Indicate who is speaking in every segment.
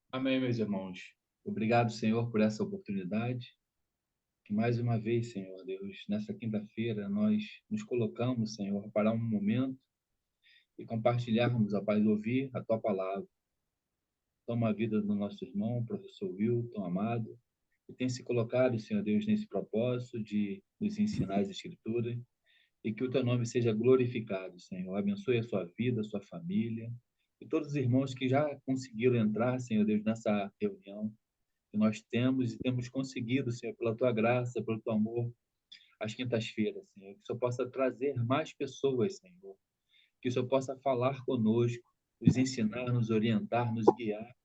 Speaker 1: Amém, meus irmãos. Obrigado, Senhor, por essa oportunidade. Que mais uma vez, Senhor Deus, nessa quinta-feira, nós nos colocamos, Senhor, para um momento e compartilharmos, ó Pai, ouvir a Tua palavra. Toma a vida do nosso irmão, professor Wilton, amado, que tem se colocado, Senhor Deus, nesse propósito de nos ensinar as Escrituras e que o Teu nome seja glorificado, Senhor. Abençoe a sua vida, a sua família e todos os irmãos que já conseguiram entrar, Senhor Deus, nessa reunião que nós temos e temos conseguido, Senhor, pela tua graça, pelo teu amor, às quintas-feiras, Senhor. Que o Senhor possa trazer mais pessoas, Senhor. Que o Senhor possa falar conosco, nos ensinar, nos orientar, nos guiar.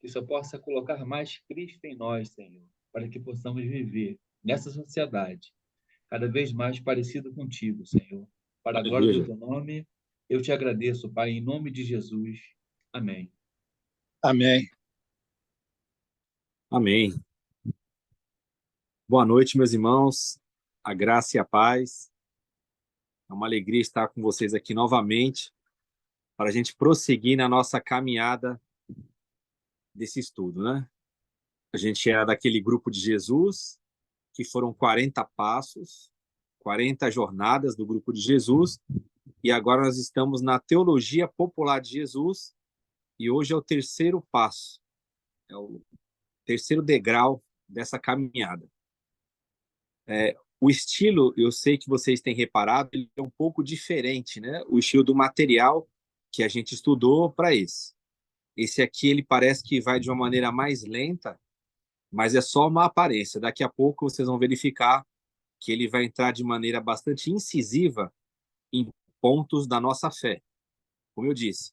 Speaker 1: Que o Senhor possa colocar mais Cristo em nós, Senhor, para que possamos viver nessa sociedade cada vez mais parecido contigo, Senhor. Para a glória do
Speaker 2: Aleluia.
Speaker 1: teu nome, eu te agradeço, Pai, em nome de Jesus. Amém.
Speaker 3: Amém.
Speaker 2: Amém. Boa noite, meus irmãos. A graça e a paz. É uma alegria estar com vocês aqui novamente para a gente prosseguir na nossa caminhada desse estudo, né? A gente era daquele grupo de Jesus, que foram 40 passos, 40 jornadas do grupo de Jesus, e agora nós estamos na teologia popular de Jesus, e hoje é o terceiro passo, é o terceiro degrau dessa caminhada. O estilo, eu sei que vocês têm reparado, ele é um pouco diferente, né? O estilo do material que a gente estudou para esse. Esse aqui, ele parece que vai de uma maneira mais lenta, mas é só uma aparência. Daqui a pouco vocês vão verificar que ele vai entrar de maneira bastante incisiva em pontos da nossa fé. Como eu disse,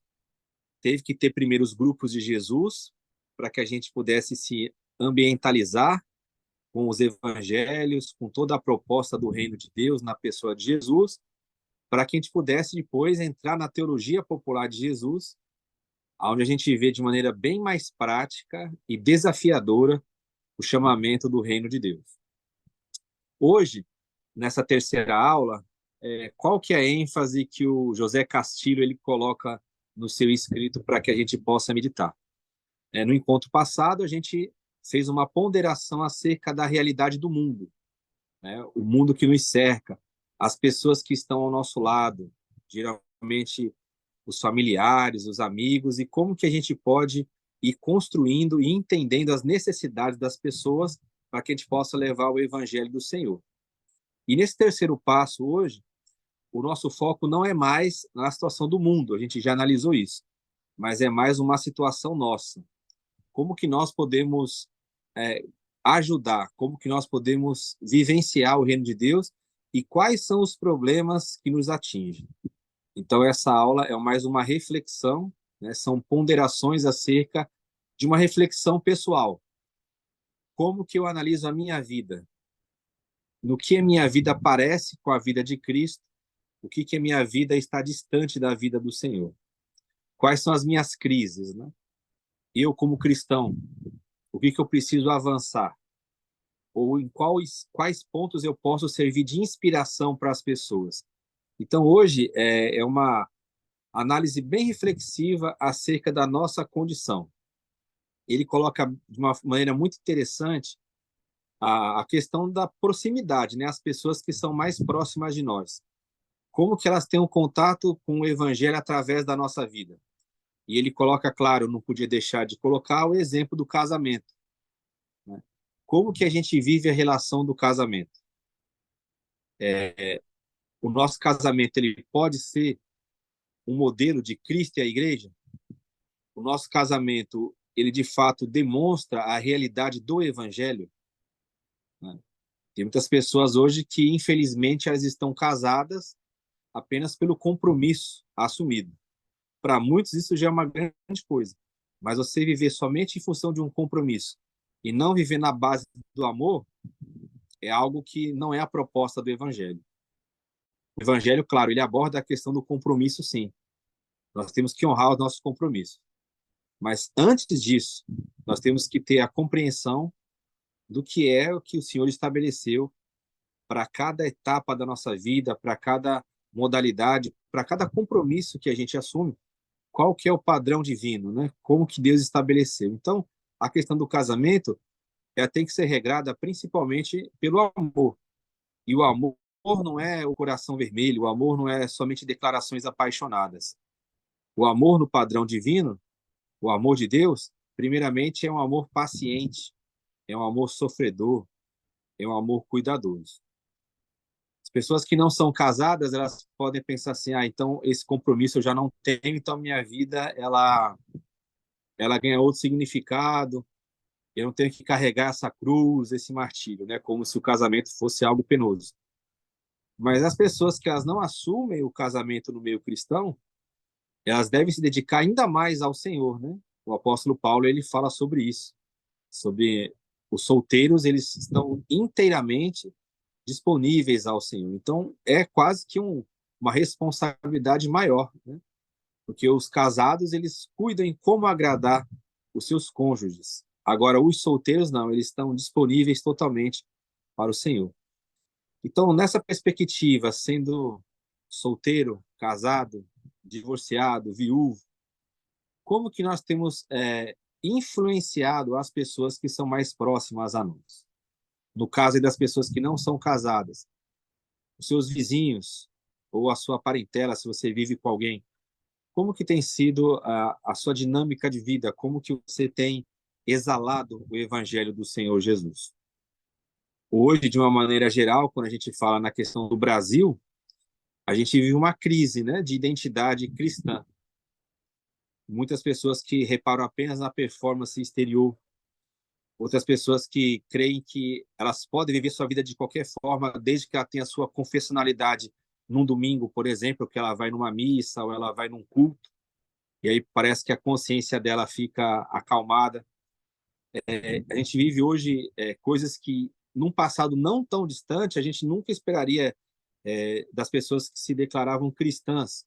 Speaker 2: teve que ter primeiro os grupos de Jesus para que a gente pudesse se ambientalizar com os evangelhos, com toda a proposta do reino de Deus na pessoa de Jesus, para que a gente pudesse depois entrar na teologia popular de Jesus, onde a gente vê de maneira bem mais prática e desafiadora o chamamento do reino de Deus. Hoje, nessa terceira aula, qual que é a ênfase que o José Castilho ele coloca no seu escrito para que a gente possa meditar? No encontro passado, a gente fez uma ponderação acerca da realidade do mundo, né? O mundo que nos cerca, as pessoas que estão ao nosso lado, geralmente os familiares, os amigos, e como que a gente pode ir construindo e entendendo as necessidades das pessoas para que a gente possa levar o evangelho do Senhor. E nesse terceiro passo hoje, o nosso foco não é mais na situação do mundo, a gente já analisou isso, mas é mais uma situação nossa. Como que nós podemos é, ajudar, como que nós podemos vivenciar o reino de Deus e quais são os problemas que nos atingem. Então, essa aula é mais uma reflexão, né? São ponderações acerca de uma reflexão pessoal. Como que eu analiso a minha vida? No que a minha vida parece com a vida de Cristo? O que a minha vida está distante da vida do Senhor? Quais são as minhas crises, né? Eu, como cristão, o que eu preciso avançar? Ou em quais pontos eu posso servir de inspiração para as pessoas? Então, hoje é uma análise bem reflexiva acerca da nossa condição. Ele coloca de uma maneira muito interessante a questão da proximidade, né? As pessoas que são mais próximas de nós. Como que elas têm um contato com o evangelho através da nossa vida? E ele coloca, claro, não podia deixar de colocar o exemplo do casamento, né? Como que a gente vive a relação do casamento? O nosso casamento ele pode ser um modelo de Cristo e a igreja? O nosso casamento, ele de fato demonstra a realidade do evangelho, né? Tem muitas pessoas hoje que, infelizmente, elas estão casadas apenas pelo compromisso assumido. Para muitos, isso já é uma grande coisa. Mas você viver somente em função de um compromisso e não viver na base do amor é algo que não é a proposta do evangelho. O evangelho, claro, ele aborda a questão do compromisso, sim. Nós temos que honrar os nossos compromissos. Mas antes disso, nós temos que ter a compreensão do que é o que o Senhor estabeleceu para cada etapa da nossa vida, para cada modalidade, para cada compromisso que a gente assume. qual que é o padrão divino, né? Como que Deus estabeleceu. Então, a questão do casamento ela tem que ser regrada principalmente pelo amor. E o amor não é o coração vermelho, o amor não é somente declarações apaixonadas. O amor no padrão divino, o amor de Deus, primeiramente é um amor paciente, é um amor sofredor, é um amor cuidadoso. As pessoas que não são casadas, elas podem pensar assim, então esse compromisso eu já não tenho, então minha vida ela ganha outro significado, eu não tenho que carregar essa cruz, esse martírio, né? Como se o casamento fosse algo penoso. Mas as pessoas que elas não assumem o casamento no meio cristão, elas devem se dedicar ainda mais ao Senhor, né? O apóstolo Paulo ele fala sobre isso, sobre os solteiros, eles estão inteiramente disponíveis ao Senhor. Então, é quase que uma responsabilidade maior, né? Porque os casados, eles cuidam em como agradar os seus cônjuges. Agora, os solteiros, não, eles estão disponíveis totalmente para o Senhor. Então, nessa perspectiva, sendo solteiro, casado, divorciado, viúvo, como que nós temos influenciado as pessoas que são mais próximas a nós? No caso das pessoas que não são casadas, os seus vizinhos ou a sua parentela, se você vive com alguém, como que tem sido a sua dinâmica de vida? Como que você tem exalado o evangelho do Senhor Jesus? Hoje, de uma maneira geral, quando a gente fala na questão do Brasil, a gente vive uma crise, né, de identidade cristã. Muitas pessoas que reparam apenas na performance exterior, outras pessoas que creem que elas podem viver sua vida de qualquer forma, desde que ela tenha sua confessionalidade num domingo, por exemplo, que ela vai numa missa ou ela vai num culto, e aí parece que a consciência dela fica acalmada. A gente vive hoje coisas que, num passado não tão distante, a gente nunca esperaria das pessoas que se declaravam cristãs,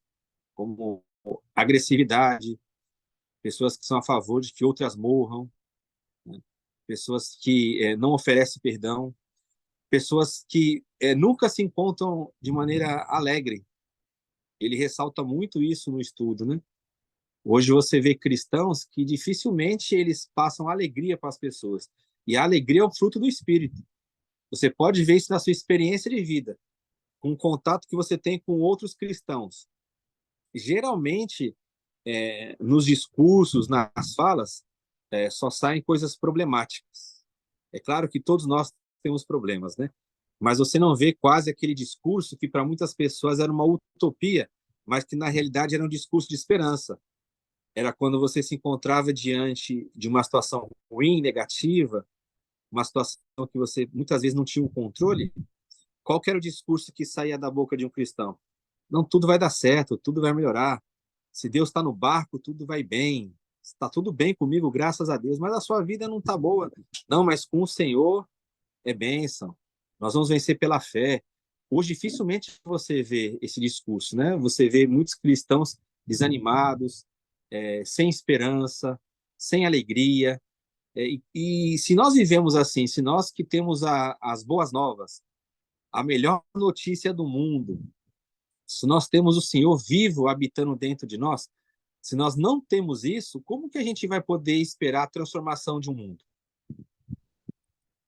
Speaker 2: como agressividade, pessoas que são a favor de que outras morram, né? Pessoas que não oferecem perdão, pessoas que nunca se encontram de maneira alegre. Ele ressalta muito isso no estudo, né? Hoje você vê cristãos que dificilmente eles passam alegria para as pessoas. E a alegria é o fruto do Espírito. Você pode ver isso na sua experiência de vida, com o contato que você tem com outros cristãos. Geralmente, nos discursos, nas falas, só saem coisas problemáticas. É claro que todos nós temos problemas, né? Mas você não vê quase aquele discurso que para muitas pessoas era uma utopia, mas que na realidade era um discurso de esperança. Era quando você se encontrava diante de uma situação ruim, negativa, uma situação que você muitas vezes não tinha um controle. Qual que era o discurso que saía da boca de um cristão? Não, tudo vai dar certo, tudo vai melhorar. Se Deus está no barco, tudo vai bem. Está tudo bem comigo, graças a Deus, mas a sua vida não está boa. Não, mas com o Senhor é bênção. Nós vamos vencer pela fé. Hoje, dificilmente você vê esse discurso, né? Você vê muitos cristãos desanimados, sem esperança, sem alegria. E se nós vivemos assim, se nós que temos as boas novas, a melhor notícia do mundo, se nós temos o Senhor vivo habitando dentro de nós, se nós não temos isso, como que a gente vai poder esperar a transformação de um mundo?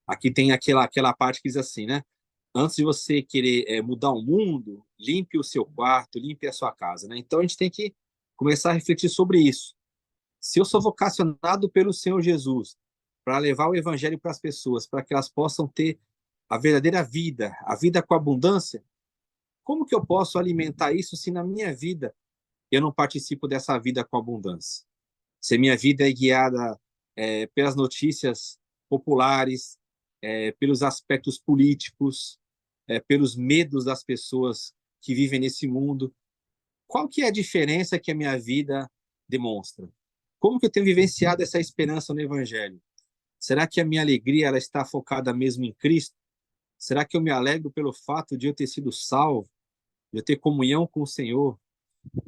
Speaker 2: Aqui tem aquela parte que diz assim, né? Antes de você querer mudar o mundo, limpe o seu quarto, limpe a sua casa, né? Então a gente tem que começar a refletir sobre isso. Se eu sou vocacionado pelo Senhor Jesus para levar o evangelho para as pessoas, para que elas possam ter a verdadeira vida, a vida com abundância, como que eu posso alimentar isso se na minha vida eu não participo dessa vida com abundância? Se minha vida é guiada pelas notícias populares, pelos aspectos políticos, pelos medos das pessoas que vivem nesse mundo, qual que é a diferença que a minha vida demonstra? Como que eu tenho vivenciado essa esperança no Evangelho? Será que a minha alegria ela está focada mesmo em Cristo? Será que eu me alegro pelo fato de eu ter sido salvo, de eu ter comunhão com o Senhor,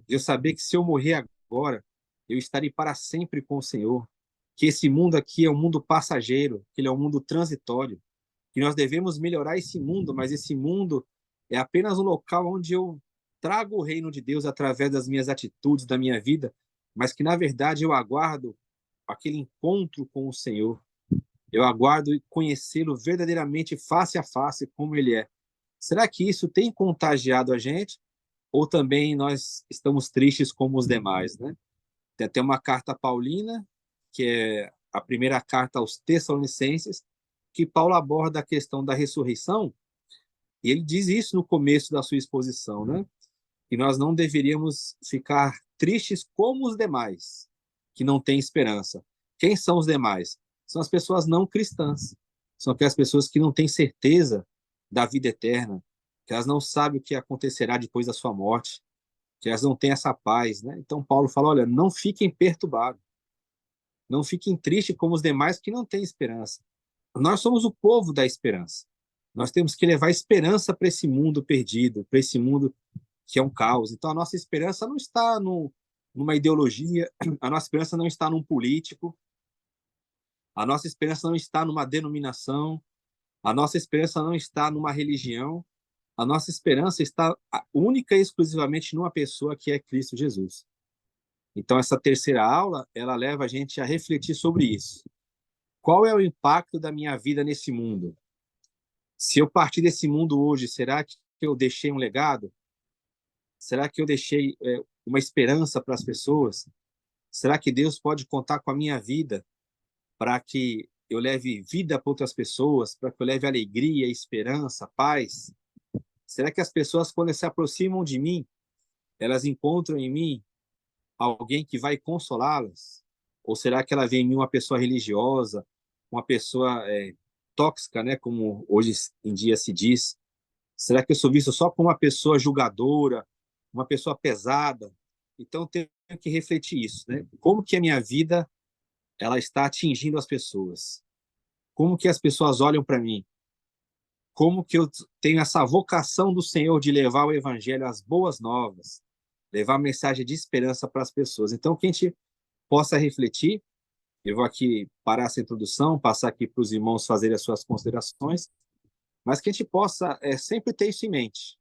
Speaker 2: de eu saber que se eu morrer agora, eu estarei para sempre com o Senhor? Que esse mundo aqui é um mundo passageiro, que ele é um mundo transitório, que nós devemos melhorar esse mundo, mas esse mundo é apenas um local onde eu trago o reino de Deus através das minhas atitudes, da minha vida, mas que, na verdade, eu aguardo aquele encontro com o Senhor. Eu aguardo conhecê-lo verdadeiramente face a face, como ele é. Será que isso tem contagiado a gente? Ou também nós estamos tristes como os demais, né? Tem até uma carta paulina, que é a primeira carta aos Tessalonicenses, que Paulo aborda a questão da ressurreição, e ele diz isso no começo da sua exposição, né? Que nós não deveríamos ficar tristes como os demais, que não têm esperança. Quem são os demais? São as pessoas não cristãs. São aquelas pessoas que não têm certeza da vida eterna, que elas não sabem o que acontecerá depois da sua morte, que elas não têm essa paz, né? Então Paulo fala, olha, não fiquem perturbados, não fiquem tristes como os demais que não têm esperança. Nós somos o povo da esperança. Nós temos que levar esperança para esse mundo perdido, para esse mundo que é um caos. Então, a nossa esperança não está numa ideologia, a nossa esperança não está num político, a nossa esperança não está numa denominação, a nossa esperança não está numa religião, a nossa esperança está única e exclusivamente numa pessoa que é Cristo Jesus. Então, essa terceira aula, ela leva a gente a refletir sobre isso. Qual é o impacto da minha vida nesse mundo? Se eu partir desse mundo hoje, será que eu deixei um legado? Será que eu deixei uma esperança para as pessoas? Será que Deus pode contar com a minha vida para que eu leve vida para outras pessoas, para que eu leve alegria, esperança, paz? Será que as pessoas, quando se aproximam de mim, elas encontram em mim alguém que vai consolá-las? Ou será que ela vê em mim uma pessoa religiosa, uma pessoa tóxica, né, como hoje em dia se diz? Será que eu sou visto só como uma pessoa julgadora, uma pessoa pesada? Então, eu tenho que refletir isso, né? Como que a minha vida ela está atingindo as pessoas? Como que as pessoas olham para mim? Como que eu tenho essa vocação do Senhor de levar o evangelho, as boas novas, levar a mensagem de esperança para as pessoas? Então, que a gente possa refletir. Eu vou aqui parar essa introdução, passar aqui para os irmãos fazerem as suas considerações, mas que a gente possa sempre ter isso em mente.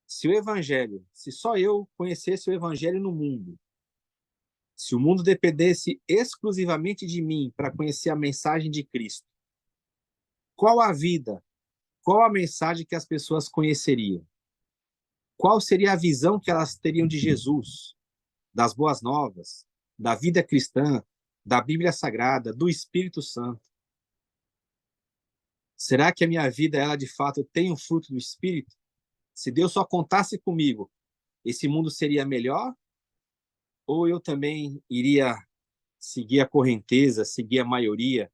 Speaker 2: Se o evangelho, se só eu conhecesse o evangelho no mundo, se o mundo dependesse exclusivamente de mim para conhecer a mensagem de Cristo, qual a vida, qual a mensagem que as pessoas conheceriam? Qual seria a visão que elas teriam de Jesus, das boas novas, da vida cristã, da Bíblia Sagrada, do Espírito Santo? Será que a minha vida, ela de fato tem o fruto do Espírito? Se Deus só contasse comigo, esse mundo seria melhor? Ou eu também iria seguir a correnteza, seguir a maioria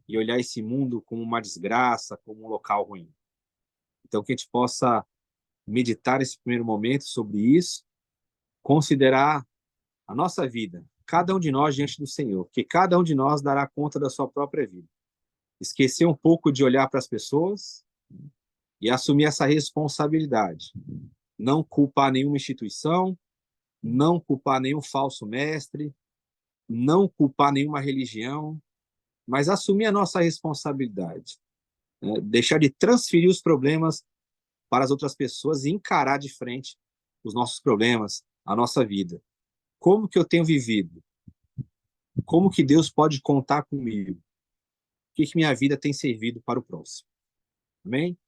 Speaker 2: e olhar esse mundo como uma desgraça, como um local ruim? Então, que a gente possa meditar esse primeiro momento sobre isso, considerar a nossa vida, cada um de nós diante do Senhor, que cada um de nós dará conta da sua própria vida. Esquecer um pouco de olhar para as pessoas e assumir essa responsabilidade. Não culpar nenhuma instituição, não culpar nenhum falso mestre, não culpar nenhuma religião, mas assumir a nossa responsabilidade. Né? Deixar de transferir os problemas para as outras pessoas e encarar de frente os nossos problemas, a nossa vida. Como que eu tenho vivido? Como que Deus pode contar comigo? O que minha vida tem servido para o próximo? Amém?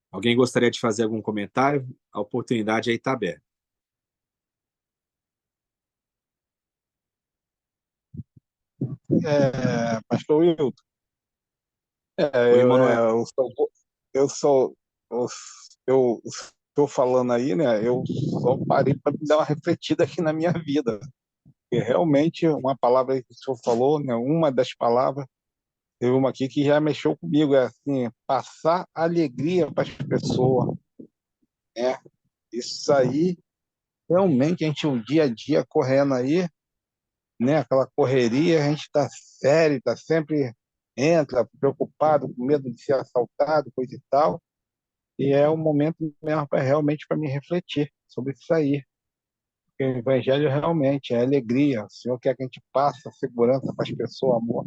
Speaker 2: Alguém gostaria de fazer algum comentário? A oportunidade aí está aberta.
Speaker 3: Pastor Wilton,
Speaker 2: Oi, Emanuel.
Speaker 3: eu sou, eu estou falando aí, né? Eu só parei para dar uma refletida aqui na minha vida. E realmente, uma palavra que o senhor falou, né? Uma das palavras, teve uma aqui que já mexeu comigo, é assim, passar alegria para as pessoas, né? Isso aí, realmente, a gente, o dia a dia correndo aí, né? Aquela correria, a gente está sério, está sempre entra preocupado, com medo de ser assaltado, coisa e tal. E é um momento mesmo para realmente para me refletir sobre isso aí. Porque o evangelho realmente é alegria. O Senhor quer que a gente passe a segurança para as pessoas, amor.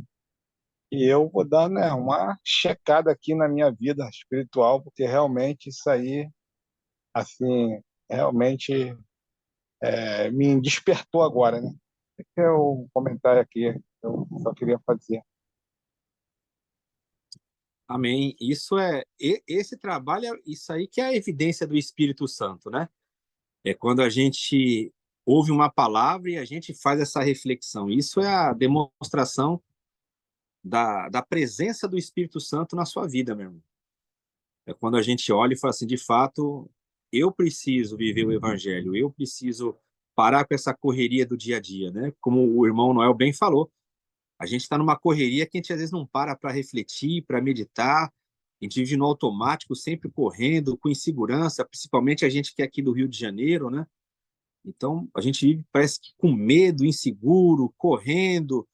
Speaker 3: E eu vou dar, né, uma checada aqui na minha vida espiritual, porque realmente isso aí, assim, realmente me despertou agora, né? Esse é o comentário aqui, eu só queria fazer.
Speaker 2: Amém. Esse trabalho, isso aí que é a evidência do Espírito Santo, né? É quando a gente ouve uma palavra e a gente faz essa reflexão. Isso é a demonstração da presença do Espírito Santo na sua vida, meu irmão. É quando a gente olha e fala assim, de fato, eu preciso viver o evangelho, eu preciso parar com essa correria do dia a dia, né? Como o irmão Noel bem falou, a gente está numa correria que a gente às vezes não para refletir, para meditar, a gente vive no automático, sempre correndo, com insegurança, principalmente a gente que é aqui do Rio de Janeiro, né? Então, a gente vive, parece que com medo, inseguro, correndo,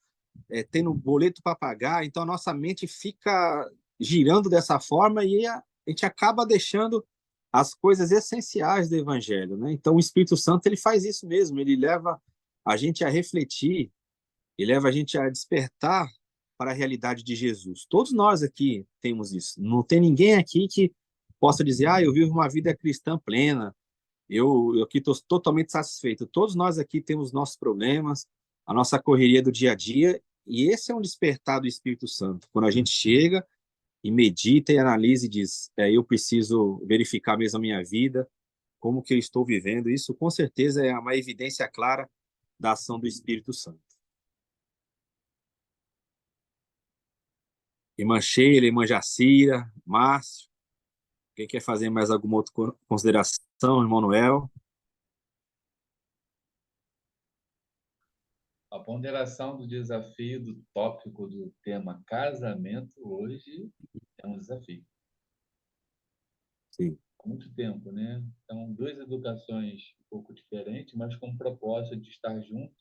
Speaker 2: tendo boleto para pagar. Então, a nossa mente fica girando dessa forma e a gente acaba deixando as coisas essenciais do Evangelho, né? Então, o Espírito Santo, ele faz isso mesmo. Ele leva a gente a refletir, ele leva a gente a despertar para a realidade de Jesus. Todos nós aqui temos isso. Não tem ninguém aqui que possa dizer, eu vivo uma vida cristã plena, eu aqui estou totalmente satisfeito. Todos nós aqui temos nossos problemas, a nossa correria do dia a dia, e esse é um despertar do Espírito Santo. Quando a gente chega e medita e analisa e diz, eu preciso verificar mesmo a minha vida, como que eu estou vivendo, isso com certeza é uma evidência clara da ação do Espírito Santo. Irmã Sheila, irmã Jacira, Márcio, quem quer fazer mais alguma outra consideração, irmão Noel?
Speaker 1: A ponderação do desafio do tópico do tema casamento hoje é um desafio.
Speaker 2: Sim.
Speaker 1: Há muito tempo, né? São duas educações um pouco diferentes, mas com o propósito de estar junto.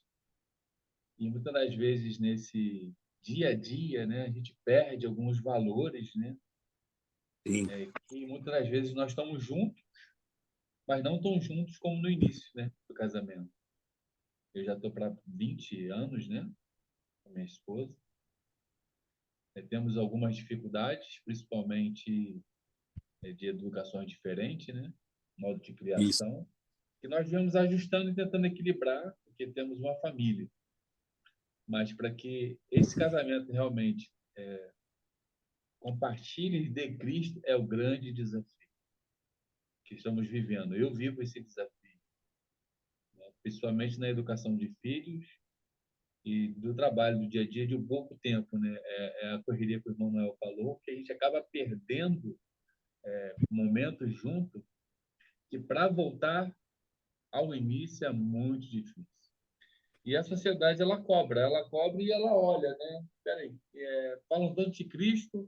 Speaker 1: E muitas das vezes nesse dia a dia, né, a gente perde alguns valores, né?
Speaker 2: Sim.
Speaker 1: E muitas das vezes nós estamos juntos, mas não tão juntos como no início, né, do casamento. Eu já estou para 20 anos, né, com minha esposa. Temos algumas dificuldades, principalmente de educações diferentes, né, modo de
Speaker 2: Isso.
Speaker 1: criação, que nós viemos ajustando e tentando equilibrar, porque temos uma família. Mas para que esse casamento realmente compartilhe de Cristo é o grande desafio que estamos vivendo. Eu vivo esse desafio, né, principalmente na educação de filhos e do trabalho do dia a dia de um pouco tempo, né? É a correria que o irmão Noel falou, que a gente acaba perdendo momentos juntos, que para voltar ao início é muito difícil. E a sociedade ela cobra e ela olha, né? Peraí, falam tanto de Cristo,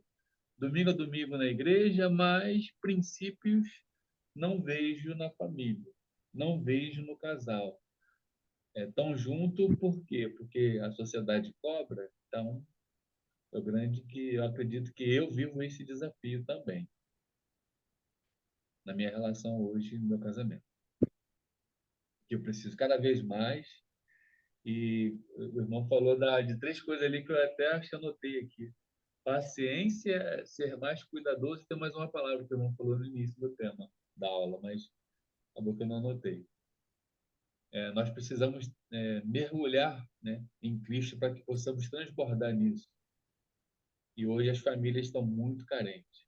Speaker 1: domingo a domingo na igreja, mas princípios não vejo na família, não vejo no casal. Tão junto por quê? Porque a sociedade cobra, então é o grande que eu acredito que eu vivo esse desafio também na minha relação hoje no meu casamento. Que eu preciso cada vez mais. E o irmão falou de três coisas ali que eu até acho que anotei aqui. Paciência, ser mais cuidadoso e ter mais uma palavra que o irmão falou no início do tema da aula, mas acabou que eu não anotei. Nós precisamos mergulhar, né, em Cristo para que possamos transbordar nisso. E hoje as famílias estão muito carentes.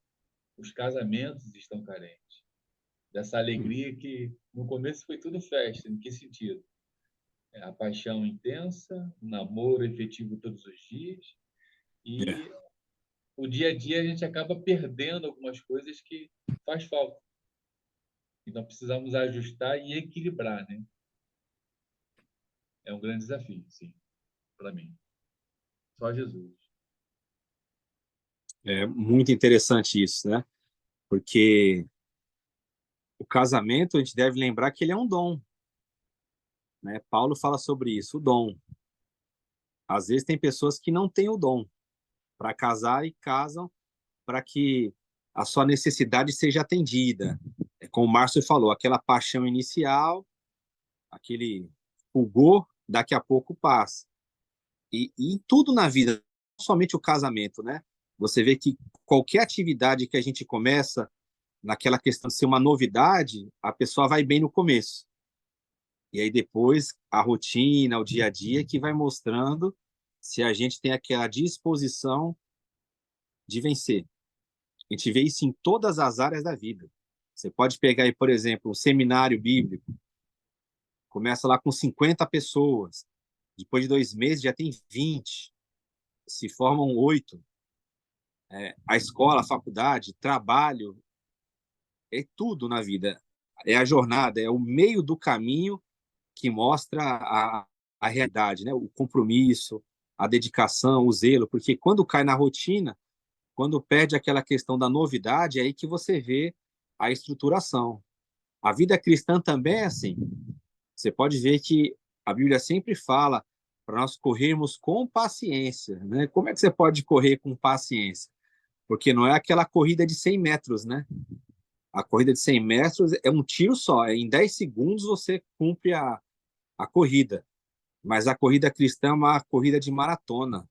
Speaker 1: Os casamentos estão carentes. Dessa alegria que no começo foi tudo festa. Em que sentido? A paixão intensa, o namoro efetivo todos os dias.
Speaker 2: É.
Speaker 1: E o dia a dia a gente acaba perdendo algumas coisas que faz falta. Então precisamos ajustar e equilibrar, né? É um grande desafio, sim, para mim. Só Jesus.
Speaker 2: É muito interessante isso, né? Porque o casamento, a gente deve lembrar que ele é um dom, né? Paulo fala sobre isso, o dom. Às vezes tem pessoas que não têm o dom para casar e casam para que a sua necessidade seja atendida. Como o Márcio falou, aquela paixão inicial, aquele fulgor, daqui a pouco passa. E em tudo na vida somente o casamento, né? Você vê que qualquer atividade que a gente começa, naquela questão de ser uma novidade, a pessoa vai bem no começo. E aí depois a rotina, o dia a dia que vai mostrando se a gente tem aquela disposição de vencer. A gente vê isso em todas as áreas da vida. Você pode pegar aí, por exemplo, um seminário bíblico, começa lá com 50 pessoas, depois de 2 meses já tem 20, se formam 8. A escola, a faculdade, trabalho, é tudo na vida. É a jornada, é o meio do caminho que mostra a realidade, né? O compromisso, a dedicação, o zelo, porque quando cai na rotina, quando perde aquela questão da novidade, é aí que você vê a estruturação. A vida cristã também é assim. Você pode ver que a Bíblia sempre fala para nós corrermos com paciência, né? Como é que você pode correr com paciência? Porque não é aquela corrida de 100 metros, né? A corrida de 100 metros é um tiro só, em 10 segundos você cumpre a corrida. Mas a corrida cristã é uma corrida de maratona.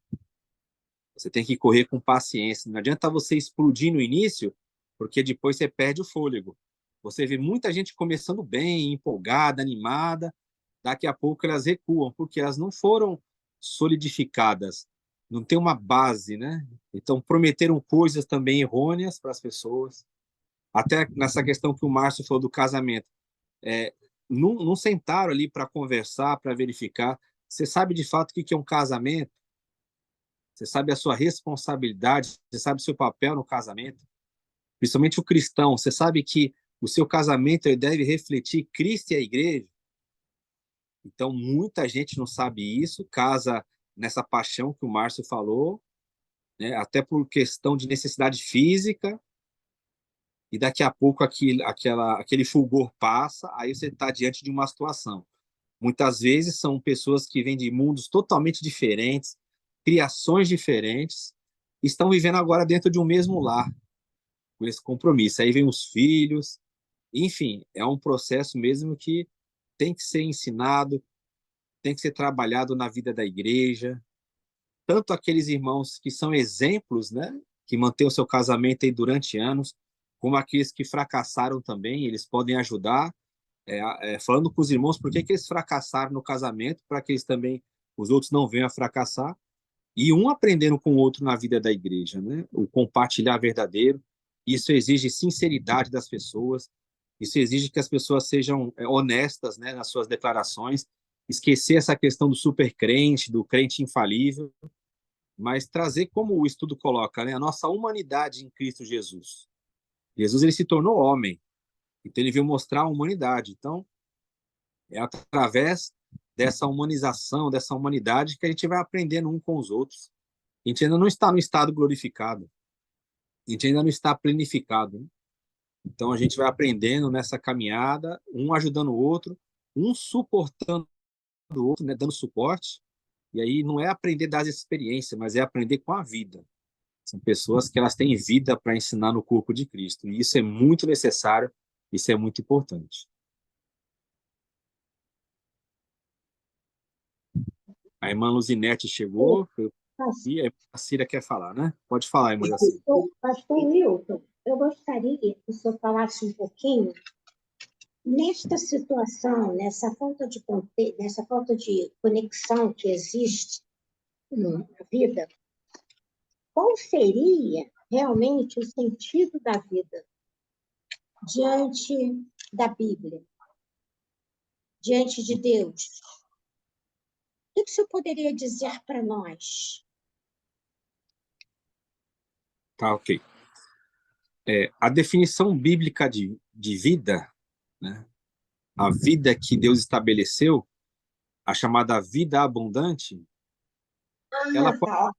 Speaker 2: Você tem que correr com paciência. Não adianta você explodir no início, porque depois você perde o fôlego. Você vê muita gente começando bem, empolgada, animada, daqui a pouco elas recuam, porque elas não foram solidificadas, não tem uma base, né? Então prometeram coisas também errôneas para as pessoas. Até nessa questão que o Márcio falou do casamento, é, não sentaram ali para conversar, para verificar. Você sabe de fato o que é um casamento? Você sabe a sua responsabilidade? Você sabe o seu papel no casamento? Principalmente o cristão, você sabe que o seu casamento ele deve refletir Cristo e a igreja? Então, muita gente não sabe isso, casa nessa paixão que o Márcio falou, né? Até por questão de necessidade física, e daqui a pouco aquele fulgor passa, aí você está diante de uma situação. Muitas vezes são pessoas que vêm de mundos totalmente diferentes, criações diferentes, estão vivendo agora dentro de um mesmo lar, com esse compromisso. Aí vem os filhos, enfim, é um processo mesmo que tem que ser ensinado, tem que ser trabalhado na vida da igreja, tanto aqueles irmãos que são exemplos, né, que mantêm o seu casamento aí durante anos, como aqueles que fracassaram também, eles podem ajudar, falando com os irmãos por que eles fracassaram no casamento, para que eles também, os outros não venham a fracassar, e um aprendendo com o outro na vida da igreja, né? O compartilhar verdadeiro, isso exige sinceridade das pessoas, isso exige que as pessoas sejam honestas, né, nas suas declarações, esquecer essa questão do super crente, do crente infalível, mas trazer como o estudo coloca, né, a nossa humanidade em Cristo Jesus. Jesus ele se tornou homem, então ele veio mostrar a humanidade. Então, é através dessa humanização, dessa humanidade que a gente vai aprendendo um com os outros. A gente ainda não está no estado glorificado, a gente ainda não está planificado, né? Então a gente vai aprendendo nessa caminhada, um ajudando o outro, um suportando o outro, né, dando suporte. E aí não é aprender das experiências, mas é aprender com a vida. São pessoas que elas têm vida para ensinar no corpo de Cristo. E isso é muito necessário, isso é muito importante. A irmã Luzinete chegou, e a Cira quer falar, né? Pode falar, irmã Cira.
Speaker 4: Pastor Milton, eu gostaria que o senhor falasse um pouquinho nesta situação, nessa falta de conexão que existe na vida, qual seria realmente o sentido da vida diante da Bíblia, diante de Deus? O que o senhor poderia dizer para nós?
Speaker 2: Tá, ok. A definição bíblica de vida, né? A vida que Deus estabeleceu, a chamada vida abundante, ela pode,
Speaker 4: Tá.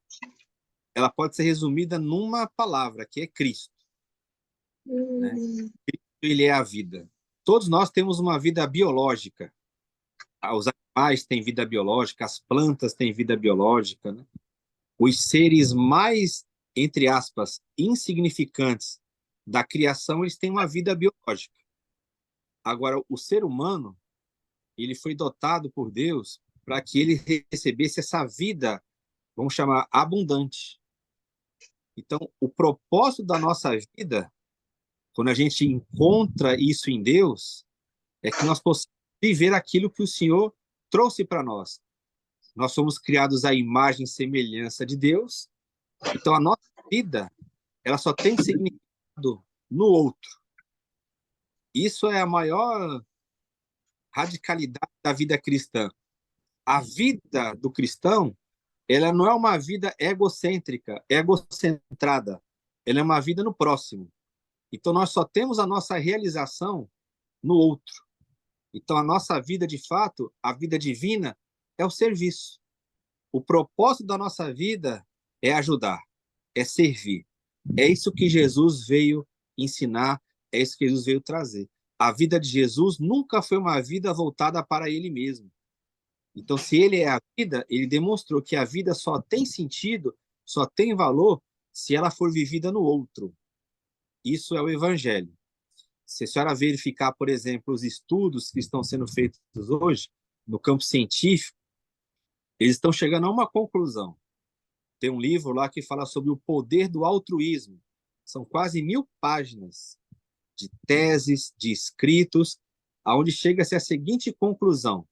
Speaker 2: ela pode ser resumida numa palavra, que é Cristo, né? Cristo, ele é a vida. Todos nós temos uma vida biológica. Os animais têm vida biológica, as plantas têm vida biológica, né? Os seres mais, entre aspas, insignificantes da criação, eles têm uma vida biológica. Agora, o ser humano, ele foi dotado por Deus para que ele recebesse essa vida, vamos chamar abundante. Então, o propósito da nossa vida, quando a gente encontra isso em Deus, é que nós possamos viver aquilo que o Senhor trouxe para nós. Nós somos criados à imagem e semelhança de Deus, então a nossa vida, ela só tem significado no outro. Isso é a maior radicalidade da vida cristã. A vida do cristão, ela não é uma vida egocêntrica, egocentrada. Ela é uma vida no próximo. Então, nós só temos a nossa realização no outro. Então, a nossa vida, de fato, a vida divina, é o serviço. O propósito da nossa vida é ajudar, é servir. É isso que Jesus veio ensinar, é isso que Jesus veio trazer. A vida de Jesus nunca foi uma vida voltada para ele mesmo. Então, se ele é a vida, ele demonstrou que a vida só tem sentido, só tem valor, se ela for vivida no outro. Isso é o evangelho. Se a senhora verificar, por exemplo, os estudos que estão sendo feitos hoje, no campo científico, eles estão chegando a uma conclusão. Tem um livro lá que fala sobre o poder do altruísmo. São quase 1000 páginas de teses, de escritos, aonde chega-se à seguinte conclusão: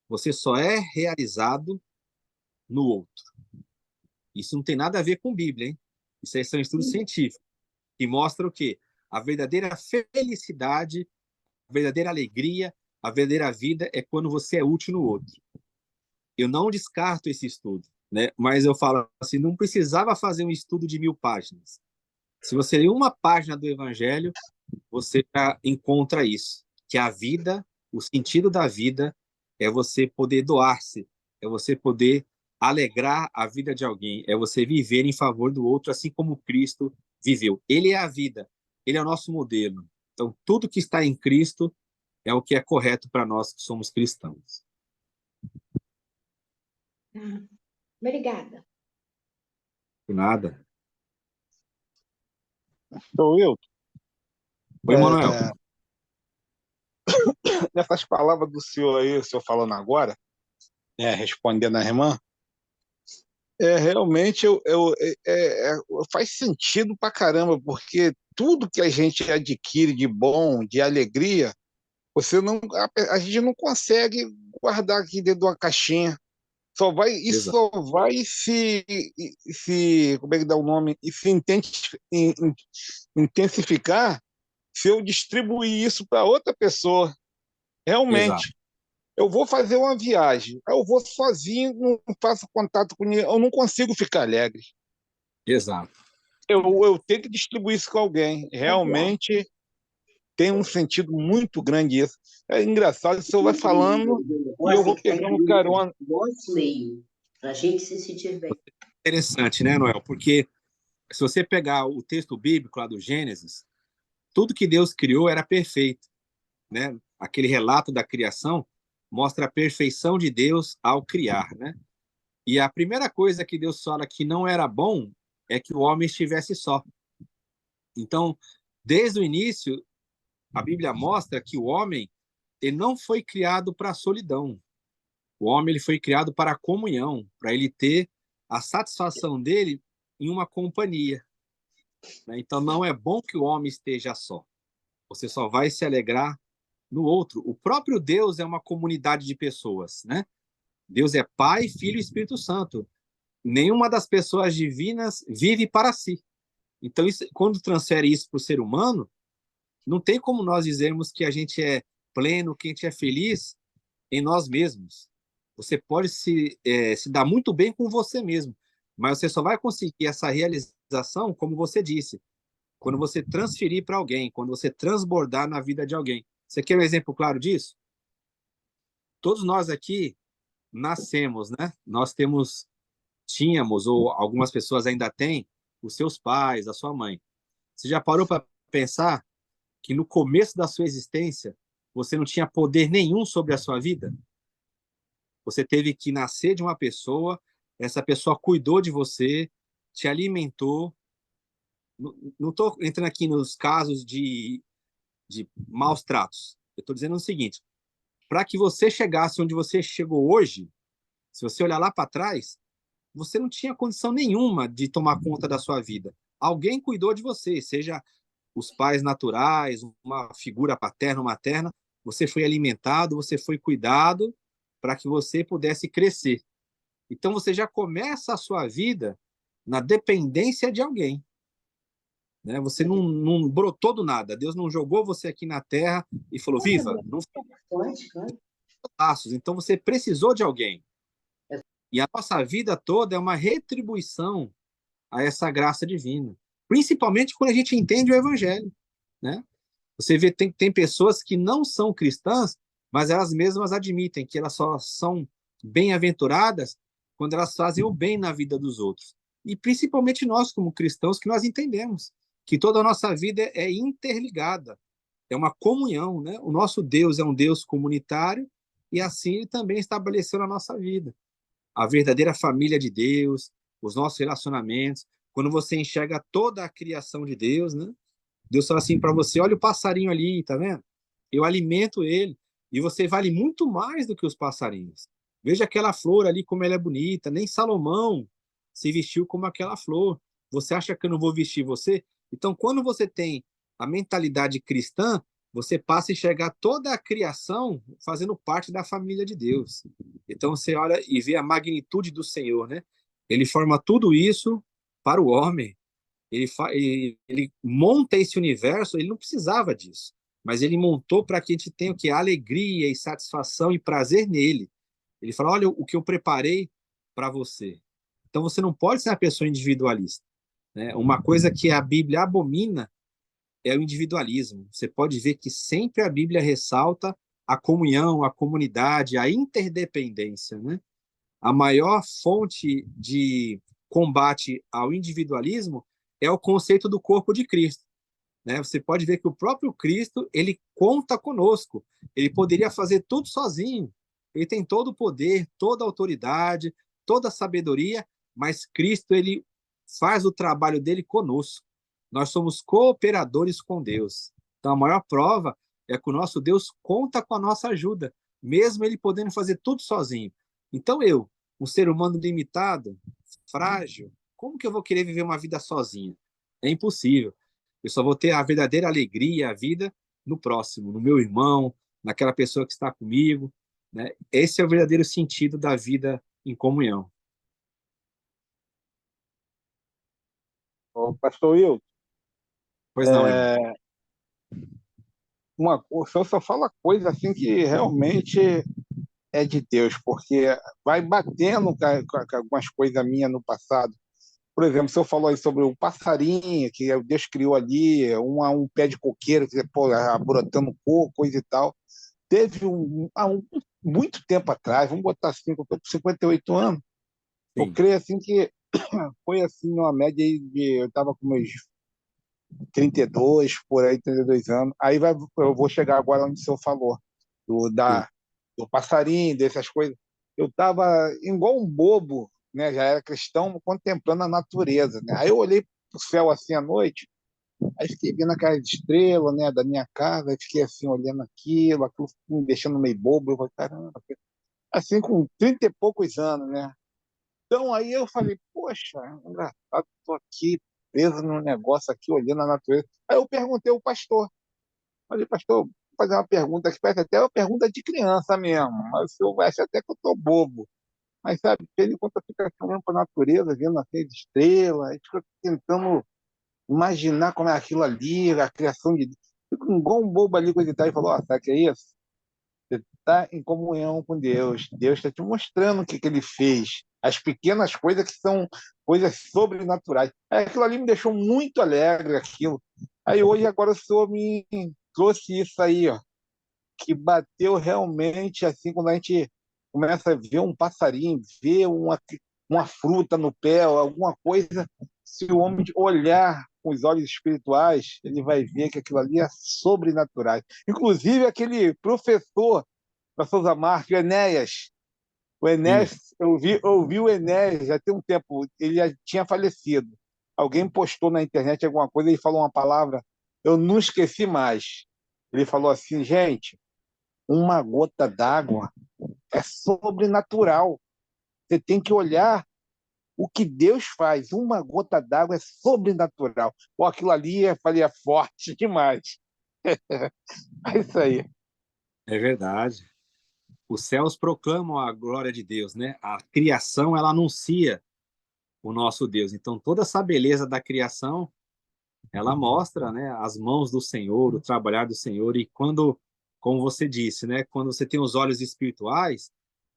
Speaker 2: você só é realizado no outro. Isso não tem nada a ver com Bíblia, hein? Isso aí são estudos científicos que mostram o quê? A verdadeira felicidade, a verdadeira alegria, a verdadeira vida é quando você é útil no outro. Eu não descarto esse estudo, né? Mas eu falo assim, não precisava fazer um estudo de 1000 páginas. Se você ler uma página do Evangelho, você já encontra isso, que a vida, o sentido da vida é você poder doar-se, é você poder alegrar a vida de alguém, é você viver em favor do outro, assim como Cristo viveu. Ele é a vida, ele é o nosso modelo. Então, tudo que está em Cristo é o que é correto para nós que somos cristãos.
Speaker 4: Obrigada.
Speaker 2: Por nada.
Speaker 3: Sou eu.
Speaker 2: Oi, Manuel.
Speaker 3: Nessas palavras do senhor aí, o senhor falando agora, respondendo à irmã, realmente faz sentido pra caramba, porque tudo que a gente adquire de bom, de alegria, a gente não consegue guardar aqui dentro de uma caixinha. Isso só vai como é que dá o nome? E se intensificar se eu distribuir isso para outra pessoa. Realmente.
Speaker 2: Exato.
Speaker 3: Eu vou fazer uma viagem, eu vou sozinho, não faço contato com ninguém, eu não consigo ficar alegre.
Speaker 2: Exato.
Speaker 3: Eu tenho que distribuir isso com alguém. Realmente tem um sentido muito grande isso. É engraçado, o senhor vai falando e eu vou pegando carona.
Speaker 5: Para a gente se sentir bem.
Speaker 2: Interessante, né, Noel? Porque se você pegar o texto bíblico lá do Gênesis, tudo que Deus criou era perfeito, né? Aquele relato da criação mostra a perfeição de Deus ao criar, né? E a primeira coisa que Deus fala que não era bom é que o homem estivesse só. Então, desde o início, a Bíblia mostra que o homem ele não foi criado para a solidão. O homem ele foi criado para a comunhão, para ele ter a satisfação dele em uma companhia. Então, não é bom que o homem esteja só. Você só vai se alegrar no outro. O próprio Deus é uma comunidade de pessoas, né? Deus é Pai, Filho e Espírito Santo. Nenhuma das pessoas divinas vive para si. Então, quando transfere isso para o ser humano, não tem como nós dizermos que a gente é pleno, que a gente é feliz em nós mesmos. Você pode se dar muito bem com você mesmo, mas você só vai conseguir essa realização, como você disse, quando você transferir para alguém, quando você transbordar na vida de alguém. Você quer um exemplo claro disso? Todos nós aqui nascemos, né? Nós tínhamos, ou algumas pessoas ainda têm, os seus pais, a sua mãe. Você já parou para pensar que no começo da sua existência, você não tinha poder nenhum sobre a sua vida? Você teve que nascer de uma pessoa, essa pessoa cuidou de você, te alimentou. Não estou entrando aqui nos casos de maus tratos. Eu estou dizendo o seguinte, para que você chegasse onde você chegou hoje, se você olhar lá para trás, você não tinha condição nenhuma de tomar conta da sua vida. Alguém cuidou de você, seja os pais naturais, uma figura paterna ou materna, você foi alimentado, você foi cuidado para que você pudesse crescer. Então você já começa a sua vida na dependência de alguém, né? Você não brotou do nada. Deus não jogou você aqui na terra e falou, viva, não
Speaker 5: Pode, claro.
Speaker 2: passos. Então você precisou de alguém. E a nossa vida toda é uma retribuição a essa graça divina. Principalmente quando a gente entende o evangelho, né? Você vê, tem pessoas que não são cristãs, mas elas mesmas admitem que elas só são bem-aventuradas quando elas fazem o bem na vida dos outros. E principalmente nós, como cristãos, que nós entendemos que toda a nossa vida é interligada, é uma comunhão, né? O nosso Deus é um Deus comunitário e assim ele também estabeleceu na nossa vida. A verdadeira família de Deus, os nossos relacionamentos, quando você enxerga toda a criação de Deus, né? Deus fala assim para você, olha o passarinho ali, tá vendo? Eu alimento ele e você vale muito mais do que os passarinhos. Veja aquela flor ali como ela é bonita, nem Salomão se vestiu como aquela flor. Você acha que eu não vou vestir você? Então, quando você tem a mentalidade cristã, você passa a enxergar toda a criação fazendo parte da família de Deus. Então você olha e vê a magnitude do Senhor, né? Ele forma tudo isso para o homem. Ele monta esse universo, ele não precisava disso, mas ele montou para que a gente tenha o que? Alegria e satisfação e prazer nele. Ele fala, olha o que eu preparei para você. Então você não pode ser uma pessoa individualista, né? Uma coisa que a Bíblia abomina é o individualismo. Você pode ver que sempre a Bíblia ressalta a comunhão, a comunidade, a interdependência, né? A maior fonte de combate ao individualismo é o conceito do corpo de Cristo, né? Você pode ver que o próprio Cristo, ele conta conosco. Ele poderia fazer tudo sozinho. Ele tem todo o poder, toda a autoridade, toda a sabedoria, mas Cristo, ele faz o trabalho dele conosco. Nós somos cooperadores com Deus. Então, a maior prova é que o nosso Deus conta com a nossa ajuda, mesmo ele podendo fazer tudo sozinho. Então, um ser humano limitado, frágil, como que eu vou querer viver uma vida sozinho? É impossível. Eu só vou ter a verdadeira alegria, a vida no próximo, no meu irmão, naquela pessoa que está comigo, né? Esse é o verdadeiro sentido da vida em comunhão.
Speaker 3: Ô, pastor Will,
Speaker 2: Pois não, irmão.
Speaker 3: o senhor só fala coisa assim que realmente é de Deus, porque vai batendo com algumas coisas minhas no passado. Por exemplo, o senhor falou aí sobre o passarinho, que Deus criou ali, um pé de coqueiro, que pô, brotando coco, coisa e tal. Teve muito tempo atrás, vamos botar assim, eu estou com 58 anos, eu
Speaker 2: Sim.
Speaker 3: creio assim que foi assim, uma média aí eu estava com meus 32, por aí, 32 anos. Eu vou chegar agora onde o senhor falou,
Speaker 2: Sim.
Speaker 3: do passarinho, dessas coisas. Eu estava igual um bobo, né? Já era cristão, contemplando a natureza, né? Aí eu olhei para o céu assim à noite, aí fiquei vendo aquelas estrelas, né, da minha casa, aí fiquei assim olhando aquilo me deixando meio bobo. Eu falei, caramba, assim com 30 e poucos anos, né? Então aí eu falei, poxa, engraçado, estou aqui preso num negócio aqui, olhando a natureza. Aí eu perguntei ao pastor, falei, pastor, vou fazer uma pergunta que parece até uma pergunta de criança mesmo, mas o senhor vai achar até que eu estou bobo. Mas sabe, ele enquanto eu fico olhando para a natureza, vendo aquelas estrelas, aí fica tentando imaginar como é aquilo ali, a criação de Deus. Fico igual um bobo ali, coisa e tal, e falou, sabe o que é isso? Você está em comunhão com Deus. Deus está te mostrando o que ele fez. As pequenas coisas que são coisas sobrenaturais. Aquilo ali me deixou muito alegre, aquilo. Aí hoje, agora o senhor me trouxe isso aí, ó, que bateu realmente, assim, quando a gente começa a ver um passarinho, ver uma fruta no pé, alguma coisa, se o homem olhar com os olhos espirituais, ele vai ver que aquilo ali é sobrenatural. Inclusive, aquele professor da Souza Marques, o Enéas. O
Speaker 2: Sim.
Speaker 3: Enéas, eu vi o Enéas já tem um tempo, ele já tinha falecido. Alguém postou na internet alguma coisa e falou uma palavra, eu não esqueci mais. Ele falou assim, gente, uma gota d'água é sobrenatural. Você tem que olhar O que Deus faz, uma gota d'água é sobrenatural. Pô, aquilo ali é forte demais. É isso aí.
Speaker 2: É verdade. Os céus proclamam a glória de Deus, né? A criação, ela anuncia o nosso Deus. Então, toda essa beleza da criação, ela mostra, né, as mãos do Senhor, o trabalhar do Senhor. E quando, como você disse, né, quando você tem os olhos espirituais,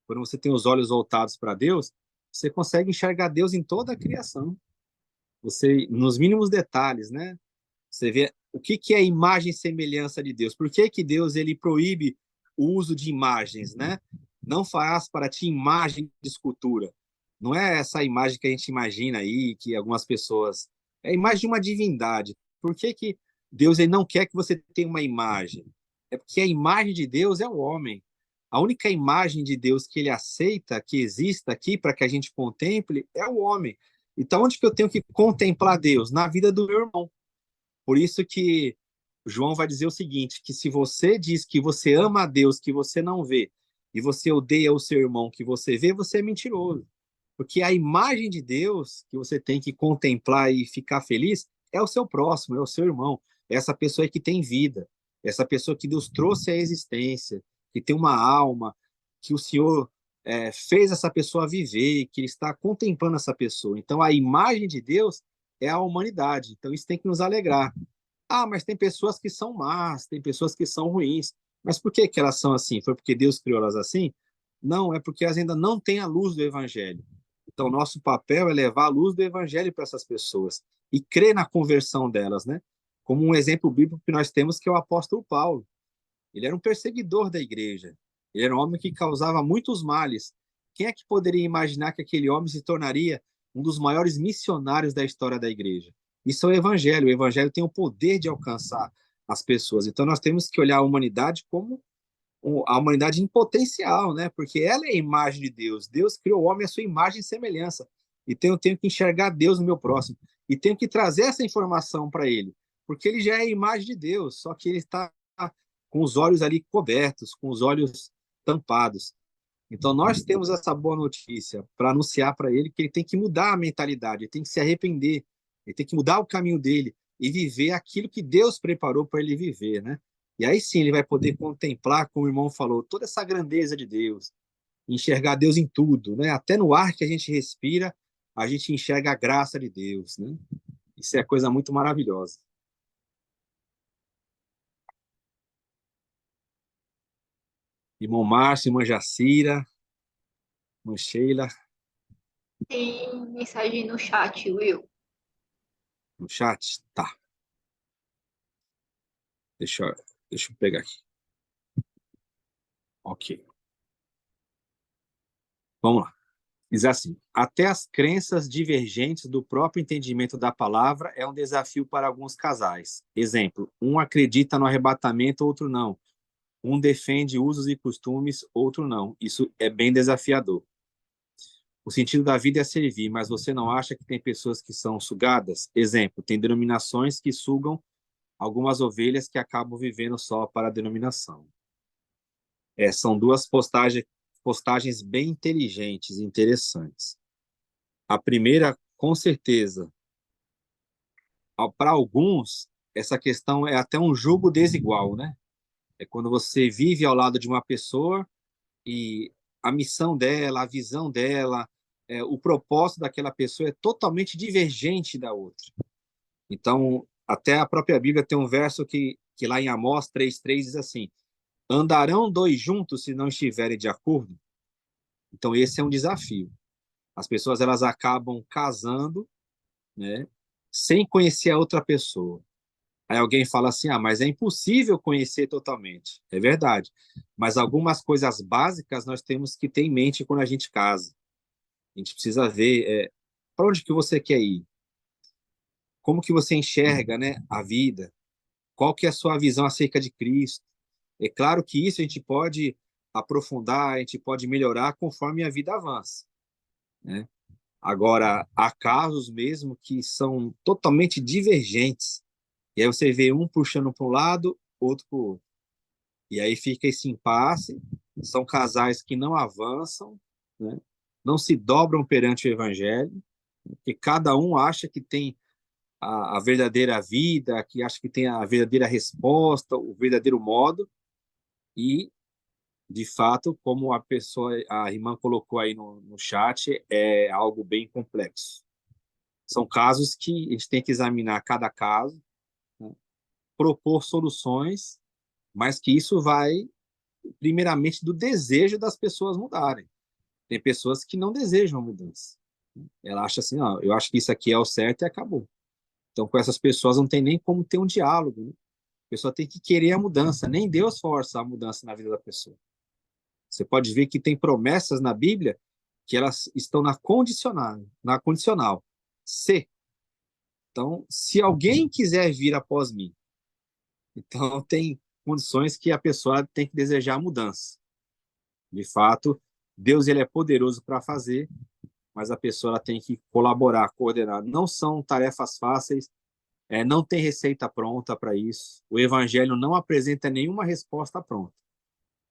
Speaker 2: quando você tem os olhos voltados para Deus, você consegue enxergar Deus em toda a criação. Você, nos mínimos detalhes, né? Você vê o que que é imagem e semelhança de Deus. Por que que Deus ele proíbe o uso de imagens, né? Não farás para ti imagem de escultura. Não é essa imagem que a gente imagina aí, que algumas pessoas... É a imagem de uma divindade. Por que que Deus ele não quer que você tenha uma imagem? É porque a imagem de Deus é o homem. A única imagem de Deus que ele aceita que exista aqui para que a gente contemple é o homem. Então, onde que eu tenho que contemplar Deus? Na vida do meu irmão. Por isso que João vai dizer o seguinte, que se você diz que você ama a Deus que você não vê, e você odeia o seu irmão que você vê, você é mentiroso. Porque a imagem de Deus que você tem que contemplar e ficar feliz é o seu próximo, é o seu irmão, é essa pessoa que tem vida, essa pessoa que Deus trouxe à existência, que tem uma alma, que o Senhor fez essa pessoa viver, que ele está contemplando essa pessoa. Então, a imagem de Deus é a humanidade. Então, isso tem que nos alegrar. Ah, mas tem pessoas que são más, tem pessoas que são ruins. Mas por que que elas são assim? Foi porque Deus criou elas assim? Não, é porque elas ainda não têm a luz do Evangelho. Então, nosso papel é levar a luz do Evangelho para essas pessoas e crer na conversão delas, né? Como um exemplo bíblico que nós temos, que é o apóstolo Paulo. Ele era um perseguidor da igreja. Ele era um homem que causava muitos males. Quem é que poderia imaginar que aquele homem se tornaria um dos maiores missionários da história da igreja? Isso é o evangelho. O evangelho tem o poder de alcançar as pessoas. Então nós temos que olhar a humanidade como a humanidade em potencial, né? Porque ela é a imagem de Deus. Deus criou o homem à sua imagem e semelhança. Então eu tenho que enxergar Deus no meu próximo e tenho que trazer essa informação para ele, porque ele já é a imagem de Deus, só que ele está com os olhos ali cobertos, com os olhos tampados. Então, nós temos essa boa notícia para anunciar para ele que ele tem que mudar a mentalidade, ele tem que se arrepender, ele tem que mudar o caminho dele e viver aquilo que Deus preparou para ele viver, né? E aí sim ele vai poder contemplar, como o irmão falou, toda essa grandeza de Deus, enxergar Deus em tudo, né? Até no ar que a gente respira, a gente enxerga a graça de Deus, né? Isso é coisa muito maravilhosa. Irmão Márcio, irmã Jacira, irmã Sheila,
Speaker 6: Tem mensagem no chat, Will.
Speaker 2: no chat? Tá. Deixa eu, deixa eu pegar aqui. Ok. Vamos lá. Diz assim: até as crenças divergentes do próprio entendimento da palavra é um desafio para alguns casais. Exemplo: um acredita no arrebatamento, outro não. Um defende usos e costumes, outro não. Isso é bem desafiador. O sentido da vida é servir, mas você não acha que tem pessoas que são sugadas? Exemplo: tem denominações que sugam algumas ovelhas que acabam vivendo só para a denominação. São duas postagens bem inteligentes e interessantes. A primeira, com certeza, para alguns, essa questão é até um jugo desigual, né? É quando você vive ao lado de uma pessoa e a missão dela, a visão dela, o propósito daquela pessoa é totalmente divergente da outra. Então, até a própria Bíblia tem um verso que lá em Amós 3:3 diz assim: andarão dois juntos se não estiverem de acordo? Então, esse é um desafio. As pessoas elas acabam casando, né, sem conhecer a outra pessoa. Aí alguém fala assim: ah, mas é impossível conhecer totalmente. É verdade. Mas algumas coisas básicas nós temos que ter em mente quando a gente casa. A gente precisa ver para onde que você quer ir, como que você enxerga, né, a vida, qual que é a sua visão acerca de Cristo. É claro que isso a gente pode aprofundar, a gente pode melhorar conforme a vida avança, né? Agora, há casos mesmo que são totalmente divergentes. E aí você vê um puxando para um lado, outro para o outro. E aí fica esse impasse. São casais que não avançam, né? Não se dobram perante o evangelho. Porque cada um acha que tem a verdadeira vida, que acha que tem a verdadeira resposta, o verdadeiro modo, e, de fato, como a irmã colocou aí no chat, é algo bem complexo. São casos que a gente tem que examinar cada caso, né, propor soluções, mas que isso vai, primeiramente, do desejo das pessoas mudarem. Tem pessoas que não desejam a mudança. Ela acha assim, eu acho que isso aqui é o certo e acabou. Então, com essas pessoas não tem nem como ter um diálogo, né? A pessoa tem que querer a mudança. Nem Deus força a mudança na vida da pessoa. Você pode ver que tem promessas na Bíblia que elas estão na condicional. Se. Então, se alguém quiser vir após mim, então tem condições que a pessoa tem que desejar a mudança. De fato, Deus ele é poderoso para fazer, mas a pessoa ela tem que colaborar, coordenar. Não são tarefas fáceis, não tem receita pronta para isso. O Evangelho não apresenta nenhuma resposta pronta,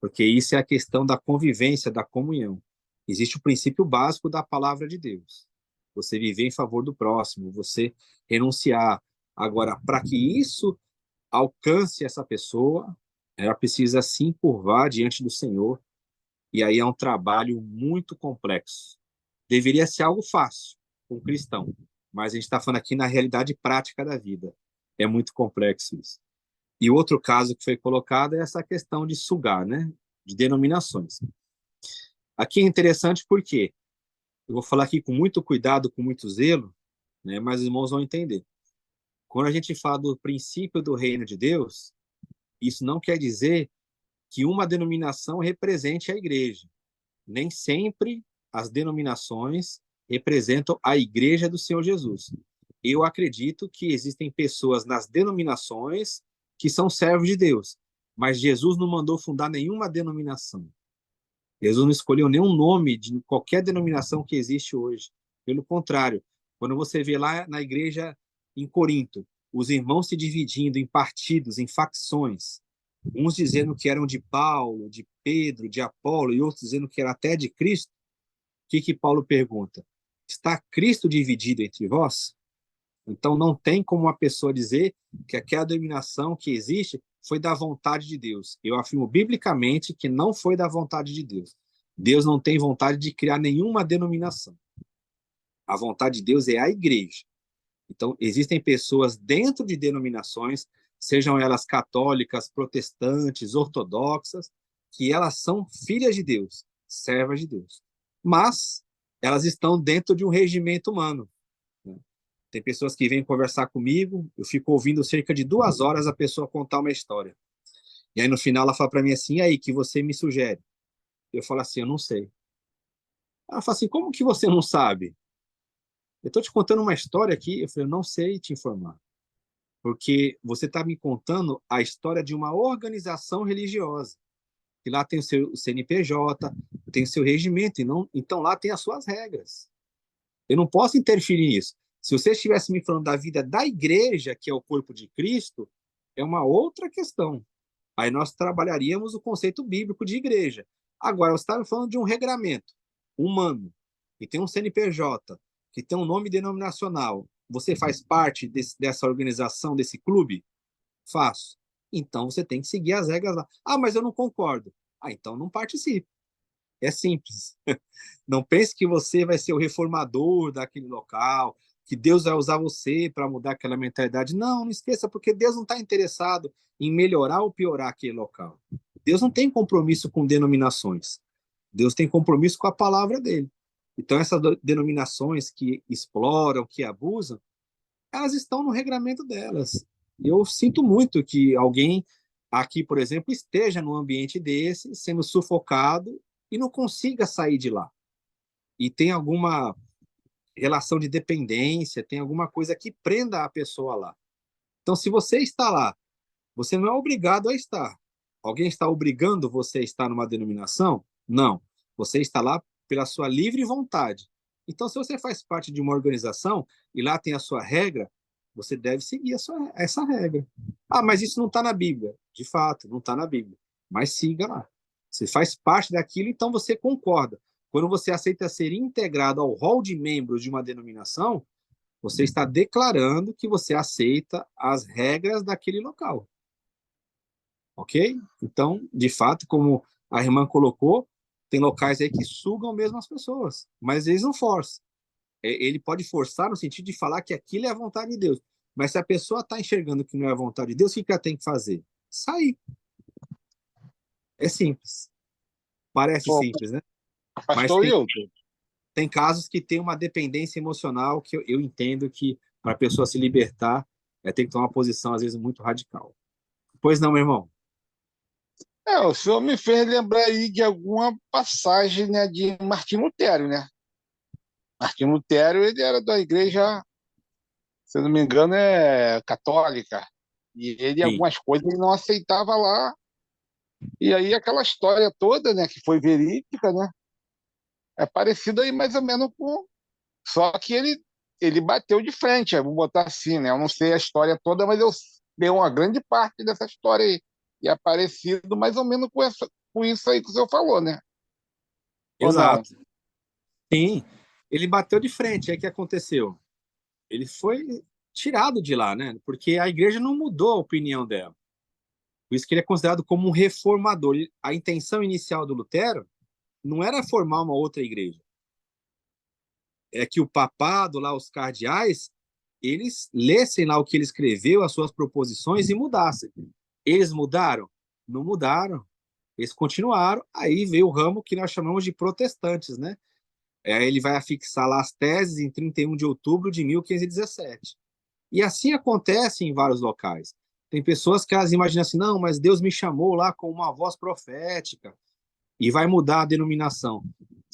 Speaker 2: porque isso é a questão da convivência, da comunhão. Existe o princípio básico da palavra de Deus. Você viver em favor do próximo, você renunciar. Agora, para que isso alcance essa pessoa, ela precisa se encurvar diante do Senhor, e aí é um trabalho muito complexo. Deveria ser algo fácil com um cristão, mas a gente está falando aqui na realidade prática da vida. É muito complexo isso. E outro caso que foi colocado é essa questão de sugar, né? De denominações. Aqui é interessante porque eu vou falar aqui com muito cuidado, com muito zelo, né? Mas os irmãos vão entender. Quando a gente fala do princípio do reino de Deus, isso não quer dizer que uma denominação represente a igreja. Nem sempre as denominações representam a igreja do Senhor Jesus. Eu acredito que existem pessoas nas denominações que são servos de Deus, mas Jesus não mandou fundar nenhuma denominação. Jesus não escolheu nenhum nome de qualquer denominação que existe hoje. Pelo contrário, quando você vê lá na igreja em Corinto, os irmãos se dividindo em partidos, em facções, uns dizendo que eram de Paulo, de Pedro, de Apolo, e outros dizendo que era até de Cristo, o que Paulo pergunta? Está Cristo dividido entre vós? Então não tem como uma pessoa dizer que aquela denominação que existe foi da vontade de Deus. Eu afirmo biblicamente que não foi da vontade de Deus. Deus não tem vontade de criar nenhuma denominação. A vontade de Deus é a igreja. Então, existem pessoas dentro de denominações, sejam elas católicas, protestantes, ortodoxas, que elas são filhas de Deus, servas de Deus. Mas elas estão dentro de um regimento humano. Né? Tem pessoas que vêm conversar comigo, eu fico ouvindo cerca de 2 horas a pessoa contar uma história. E aí, no final, ela fala para mim assim, e aí, que você me sugere? Eu falo assim, eu não sei. Ela fala assim, como que você não sabe? Eu estou te contando uma história aqui, eu falei, eu não sei te informar. Porque você está me contando a história de uma organização religiosa. E lá tem o seu CNPJ, tem o seu regimento, e não, então lá tem as suas regras. Eu não posso interferir nisso. Se você estivesse me falando da vida da igreja, que é o corpo de Cristo, é uma outra questão. Aí nós trabalharíamos o conceito bíblico de igreja. Agora, você está me falando de um regramento humano, que tem um CNPJ, que tem um nome denominacional. Você faz parte dessa organização, desse clube? Faço. Então, você tem que seguir as regras lá. Ah, mas eu não concordo. Ah, então não participe. É simples. Não pense que você vai ser o reformador daquele local, que Deus vai usar você para mudar aquela mentalidade. Não, não esqueça, porque Deus não está interessado em melhorar ou piorar aquele local. Deus não tem compromisso com denominações. Deus tem compromisso com a palavra dele. Então, essas denominações que exploram, que abusam, elas estão no regramento delas. E eu sinto muito que alguém aqui, por exemplo, esteja num ambiente desse, sendo sufocado e não consiga sair de lá. E tem alguma relação de dependência, tem alguma coisa que prenda a pessoa lá. Então, se você está lá, você não é obrigado a estar. Alguém está obrigando você a estar numa denominação? Não. Você está lá pela sua livre vontade. Então, se você faz parte de uma organização e lá tem a sua regra, você deve seguir essa regra. Ah, mas isso não está na Bíblia. De fato, não está na Bíblia. Mas siga lá. Você faz parte daquilo, então você concorda. Quando você aceita ser integrado ao rol de membros de uma denominação, você está declarando que você aceita as regras daquele local. Ok? Então, de fato, como a irmã colocou, tem locais aí que sugam mesmo as pessoas, mas eles não forçam. Ele pode forçar no sentido de falar que aquilo é a vontade de Deus. Mas se a pessoa está enxergando que não é a vontade de Deus, o que ela tem que fazer? Sair. É simples. Parece
Speaker 3: Ô,
Speaker 2: simples, né? Mas
Speaker 3: pastor Wilton,
Speaker 2: tem casos que tem uma dependência emocional que eu entendo que para a pessoa se libertar, tem que tomar uma posição, às vezes, muito radical. Pois não, meu irmão?
Speaker 3: o senhor me fez lembrar aí de alguma passagem, né, de Martim Lutero, né? Martim Lutero, ele era da igreja, se eu não me engano, é católica. E ele,
Speaker 2: Sim,
Speaker 3: algumas coisas, ele não aceitava lá. E aí aquela história toda, né, que foi verídica, né? É parecido aí mais ou menos com. Só que ele bateu de frente, vou botar assim, né? Eu não sei a história toda, mas eu dei uma grande parte dessa história aí. E é parecido mais ou menos com isso aí que o senhor falou, né? Ou não?
Speaker 2: exato. Sim, ele bateu de frente. Aí o que aconteceu? Ele foi tirado de lá, né? Porque a igreja não mudou a opinião dela. Por isso que ele é considerado como um reformador. A intenção inicial do Lutero não era formar uma outra igreja. É que o papado, lá, os cardeais, eles lessem lá o que ele escreveu, as suas proposições e mudassem. Eles mudaram? Não mudaram. Eles continuaram. Aí veio o ramo que nós chamamos de protestantes, né? Aí ele vai afixar lá as teses em 31 de outubro de 1517. E assim acontece em vários locais. Tem pessoas que elas imaginam assim, não, mas Deus me chamou lá com uma voz profética e vai mudar a denominação.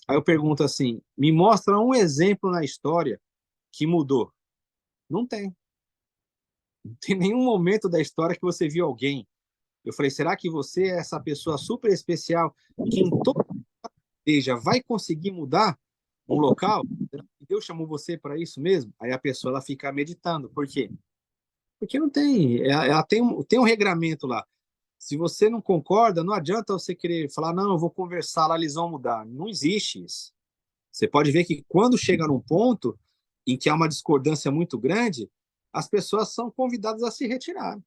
Speaker 2: Aí eu pergunto assim, me mostra um exemplo na história que mudou. Não tem. Não tem nenhum momento da história que você viu alguém. Eu falei, será que você é essa pessoa super especial que em toda igreja vai conseguir mudar um local? Será que Deus chamou você para isso mesmo? Aí a pessoa ela fica meditando. Por quê? Porque não tem. Ela tem um regramento lá. Se você não concorda, não adianta você querer falar, não, eu vou conversar lá, eles vão mudar. Não existe isso. Você pode ver que quando chega num ponto em que há uma discordância muito grande, as pessoas são convidadas a se retirar.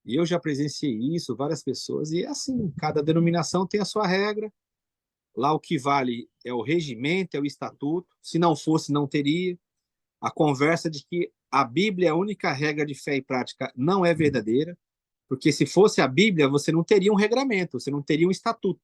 Speaker 2: E eu já presenciei isso, várias pessoas, e é assim, cada denominação tem a sua regra. Lá o que vale é o regimento, é o estatuto. Se não fosse, não teria. A conversa de que a Bíblia é a única regra de fé e prática não é verdadeira, porque se fosse a Bíblia, você não teria um regramento, você não teria um estatuto.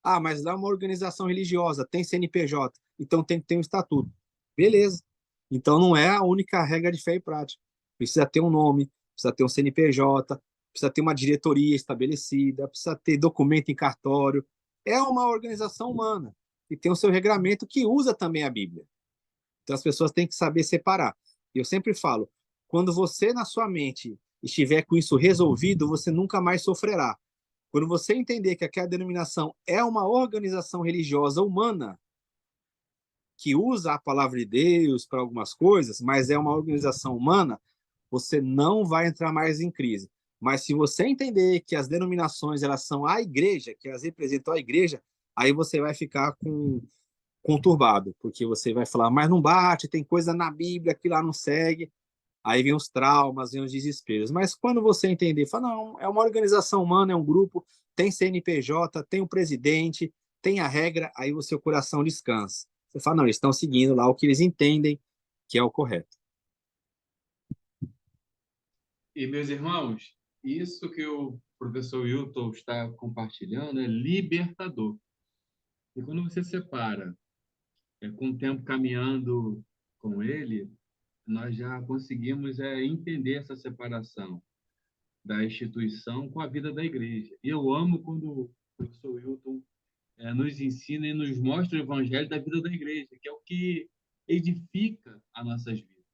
Speaker 2: Ah, mas lá é uma organização religiosa, tem CNPJ, então tem que ter um estatuto. Beleza. Então não é a única regra de fé e prática. Precisa ter um nome, precisa ter um CNPJ, precisa ter uma diretoria estabelecida, precisa ter documento em cartório. É uma organização humana e tem o seu regramento que usa também a Bíblia. Então as pessoas têm que saber separar. E eu sempre falo, quando você na sua mente estiver com isso resolvido, você nunca mais sofrerá. Quando você entender que aquela denominação é uma organização religiosa humana que usa a palavra de Deus para algumas coisas, mas é uma organização humana, você não vai entrar mais em crise. Mas se você entender que as denominações elas são a igreja, que elas representam a igreja, aí você vai ficar conturbado, porque você vai falar, mas não bate, tem coisa na Bíblia que lá não segue. Aí vem os traumas, vem os desesperos. Mas quando você entender, fala, não, é uma organização humana, é um grupo, tem CNPJ, tem o presidente, tem a regra, aí o seu coração descansa. Você fala, não, eles estão seguindo lá o que eles entendem que é o correto.
Speaker 1: E, meus irmãos, isso que o professor Wilton está compartilhando é libertador. E quando você separa, com o tempo caminhando com ele, nós já conseguimos entender essa separação da instituição com a vida da igreja. E eu amo quando o professor Wilton nos ensina e nos mostra o evangelho da vida da igreja, que é o que edifica as nossas vidas.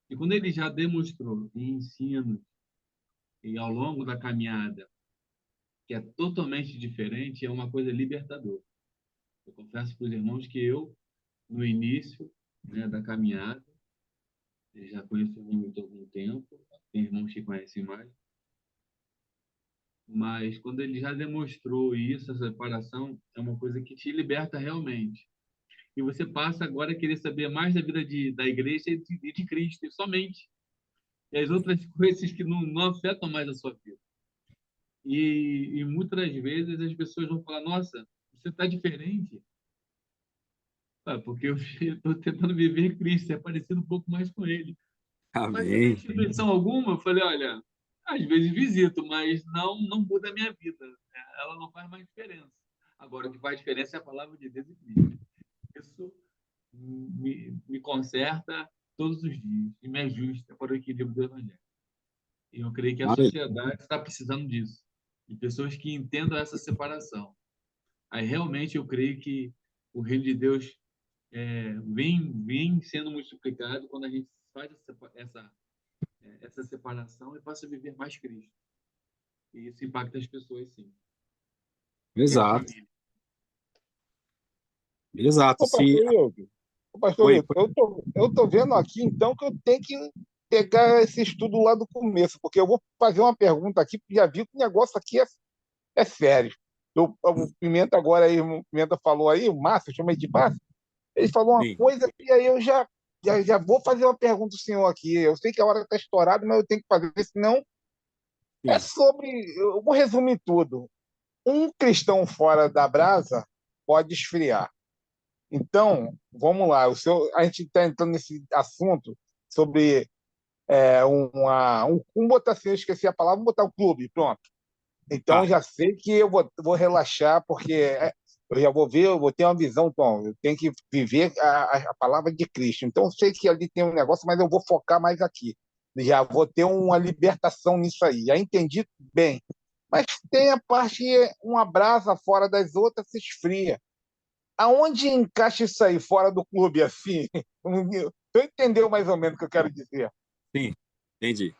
Speaker 1: E quando ele já demonstrou em ensino e ao longo da caminhada que é totalmente diferente, é uma coisa libertadora. Eu confesso para os irmãos que eu, no início, né, da caminhada, eu já conheço o irmão há algum tempo, tem irmãos que conhecem mais, mas quando ele já demonstrou isso, essa separação é uma coisa que te liberta realmente. E você passa agora a querer saber mais da vida da igreja e de Cristo, e somente. E as outras coisas que não afetam mais a sua vida. E muitas vezes as pessoas vão falar: nossa, você está diferente. Porque eu estou tentando viver Cristo, ser parecido um pouco mais com Ele. Mas você tem
Speaker 2: Amém.
Speaker 1: instituição alguma? Eu falei: olha, às vezes visito, mas não muda a minha vida. Ela não faz mais diferença. Agora, o que faz diferença é a palavra de Deus e Cristo. Isso me conserta todos os dias e me ajusta para o equilíbrio do Evangelho. E eu creio que a sociedade está precisando disso, de pessoas que entendam essa separação. Aí realmente eu creio que o reino de Deus vem sendo multiplicado quando a gente faz essa separação e passa a viver mais Cristo. E isso impacta as pessoas, sim. E a
Speaker 2: Exato,
Speaker 1: família.
Speaker 2: exato.
Speaker 3: Ô, pastor Hilton,
Speaker 2: Oi,
Speaker 3: eu tô vendo aqui, então, que eu tenho que pegar esse estudo lá do começo, porque eu vou fazer uma pergunta aqui, porque já vi que o negócio aqui é sério. O Pimenta agora aí, o Pimenta falou aí, o Márcio, chama ele de Márcio, ele falou uma
Speaker 2: sim,
Speaker 3: coisa e aí eu já vou fazer uma pergunta ao senhor aqui. Eu sei que a hora está estourada, mas eu tenho que fazer, senão é
Speaker 2: sim.
Speaker 3: sobre. Eu vou resumir tudo. Um cristão fora da brasa pode esfriar. Então, vamos lá. A gente está entrando nesse assunto sobre vamos botar assim, eu esqueci a palavra, vamos botar o clube, pronto. Então,
Speaker 2: Tá.
Speaker 3: já sei que eu vou relaxar, porque eu já vou ver, eu vou ter uma visão, então, eu tenho que viver a palavra de Cristo. Então, eu sei que ali tem um negócio, mas eu vou focar mais aqui. Já vou ter uma libertação nisso aí. Já entendi bem. Mas tem a parte, uma brasa fora das outras se esfria. Aonde encaixa isso aí, fora do clube, assim? Tu entendeu mais ou menos o que eu quero dizer?
Speaker 2: Sim, entendi.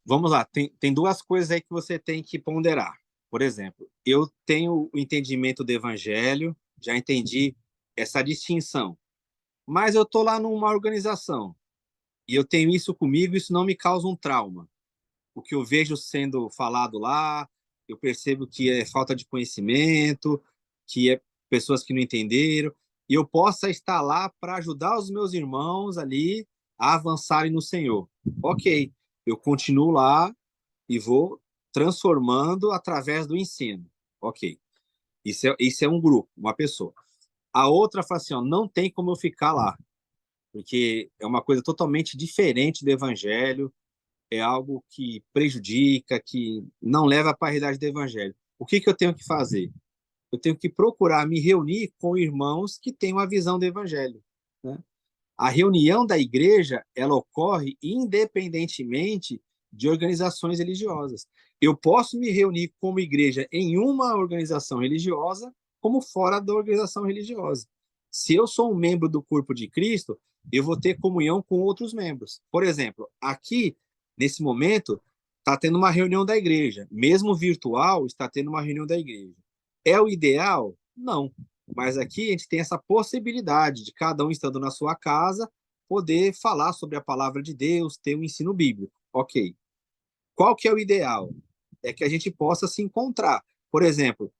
Speaker 2: Vamos lá, tem duas coisas aí que você tem que ponderar. Por exemplo, eu tenho o entendimento do evangelho, já entendi essa distinção, mas eu estou lá numa organização e eu tenho isso comigo, isso não me causa um trauma. O que eu vejo sendo falado lá, eu percebo que é falta de conhecimento, que é pessoas que não entenderam, e eu possa estar lá para ajudar os meus irmãos ali a avançarem no Senhor. Ok, eu continuo lá e vou transformando através do ensino. Ok, isso é um grupo, uma pessoa. A outra fala assim, ó, não tem como eu ficar lá, porque é uma coisa totalmente diferente do evangelho, é algo que prejudica, que não leva para a realidade do evangelho. O que eu tenho que fazer? Eu tenho que procurar me reunir com irmãos que têm uma visão do evangelho, né? A reunião da igreja, ela ocorre independentemente de organizações religiosas. Eu posso me reunir como igreja em uma organização religiosa, como fora da organização religiosa. Se eu sou um membro do corpo de Cristo, eu vou ter comunhão com outros membros. Por exemplo, aqui, nesse momento, está tendo uma reunião da igreja. Mesmo virtual, está tendo uma reunião da igreja. É o ideal? Não. Mas aqui a gente tem essa possibilidade de cada um estando na sua casa poder falar sobre a palavra de Deus, ter um ensino bíblico. Ok. Qual que é o ideal? É que a gente possa se encontrar. Por exemplo,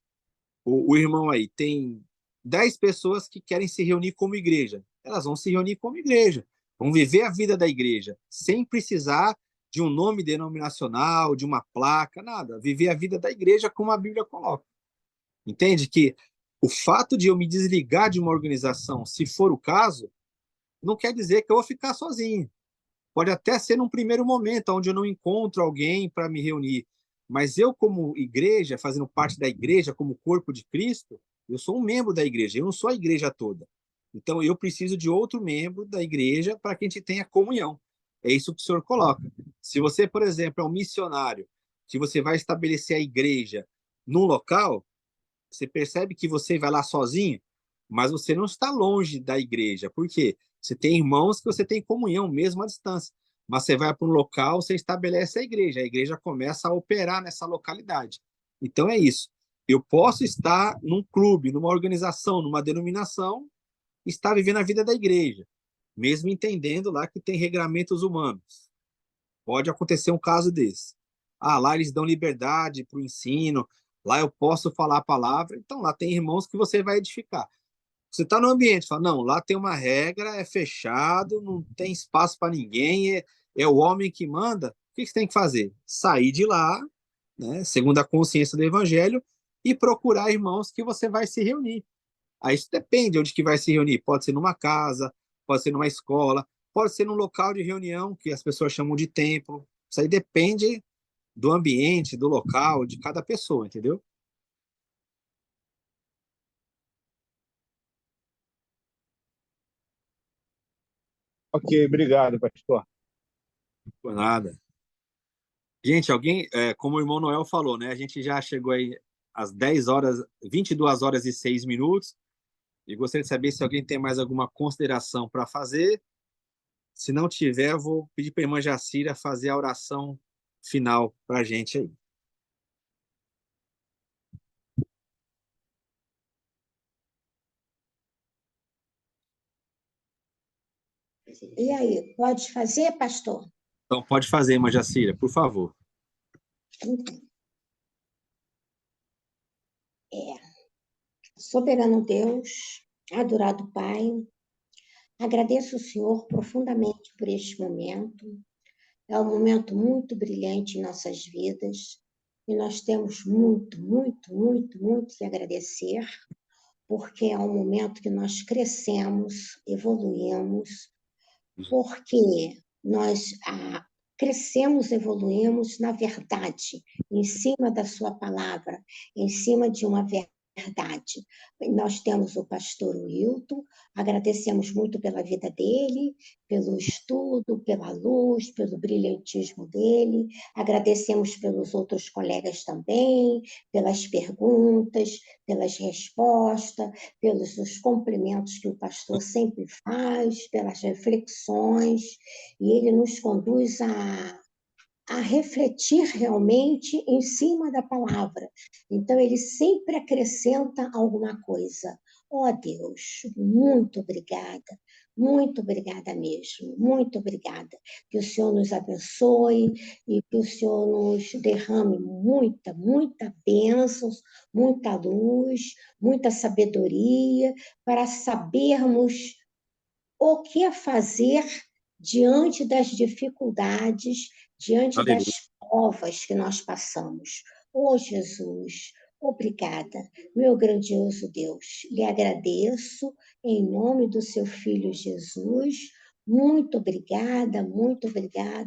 Speaker 2: o irmão aí tem 10 pessoas que querem se reunir como igreja. Elas vão se reunir como igreja. Vão viver a vida da igreja sem precisar de um nome denominacional, de uma placa, nada. Viver a vida da igreja como a Bíblia coloca. Entende que o fato de eu me desligar de uma organização, se for o caso, não quer dizer que eu vou ficar sozinho. Pode até ser num primeiro momento, onde eu não encontro alguém para me reunir. Mas eu, como igreja, fazendo parte da igreja, como corpo de Cristo, eu sou um membro da igreja, eu não sou a igreja toda. Então, eu preciso de outro membro da igreja para que a gente tenha comunhão. É isso que o senhor coloca. Se você, por exemplo, é um missionário, que você vai estabelecer a igreja num local, você percebe que você vai lá sozinho, mas você não está longe da igreja. Por quê? Você tem irmãos que você tem comunhão, mesmo à distância. Mas você vai para um local, você estabelece a igreja começa a operar nessa localidade. Então é isso. Eu posso estar num clube, numa organização, numa denominação, estar vivendo a vida da igreja, mesmo entendendo lá que tem regramentos humanos. Pode acontecer um caso desse. Ah, lá eles dão liberdade para o ensino, lá eu posso falar a palavra. Então, lá tem irmãos que você vai edificar. Você está no ambiente, fala, não, lá tem uma regra, é fechado, não tem espaço para ninguém, é o homem que manda. O que você tem que fazer? Sair de lá, né, segundo a consciência do evangelho, e procurar irmãos que você vai se reunir. Aí isso depende onde que vai se reunir. Pode ser numa casa, pode ser numa escola, pode ser num local de reunião, que as pessoas chamam de templo. Isso aí depende do ambiente, do local, de cada pessoa, entendeu?
Speaker 3: Ok, obrigado, pastor.
Speaker 2: Por nada. Gente, alguém, como o irmão Noel falou, né? A gente já chegou aí às 10 horas, 22 horas e 6 minutos. E gostaria de saber se alguém tem mais alguma consideração para fazer. Se não tiver, eu vou pedir para a irmã Jacira fazer a oração final para a gente aí.
Speaker 4: E aí, pode fazer, pastor?
Speaker 2: Então, pode fazer, irmã Jacira, por favor.
Speaker 4: Então, soberano Deus, adorado Pai, agradeço ao Senhor profundamente por este momento. É um momento muito brilhante em nossas vidas e nós temos muito, muito, muito, muito que agradecer, porque é um momento que nós crescemos, evoluímos, porque nós crescemos, evoluímos na verdade, em cima da sua palavra, em cima de uma verdade. Nós temos o pastor Wilton, agradecemos muito pela vida dele, pelo estudo, pela luz, pelo brilhantismo dele, agradecemos pelos outros colegas também, pelas perguntas, pelas respostas, pelos os cumprimentos que o pastor sempre faz, pelas reflexões, e ele nos conduz a refletir realmente em cima da palavra. Então, ele sempre acrescenta alguma coisa. Oh, Deus, muito obrigada mesmo, muito obrigada. Que o Senhor nos abençoe e que o Senhor nos derrame muita bênçãos, muita luz, muita sabedoria, para sabermos o que fazer diante das dificuldades, diante das
Speaker 2: Aleluia.
Speaker 4: provas que nós passamos. Oh, Jesus, obrigada, meu grandioso Deus. Lhe agradeço em nome do seu Filho Jesus. Muito obrigada,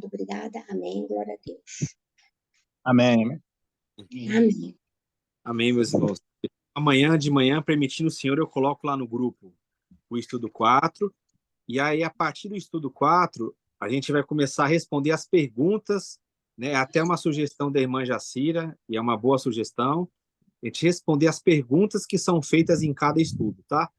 Speaker 4: obrigada. Amém. Glória a Deus.
Speaker 3: Amém.
Speaker 4: Amém.
Speaker 2: Amém, meus irmãos. Amanhã de manhã, permitindo o Senhor, eu coloco lá no grupo o estudo 4. E aí, a partir do estudo 4, a gente vai começar a responder as perguntas, né? Até uma sugestão da irmã Jacira, e é uma boa sugestão, a gente responder as perguntas que são feitas em cada estudo, tá?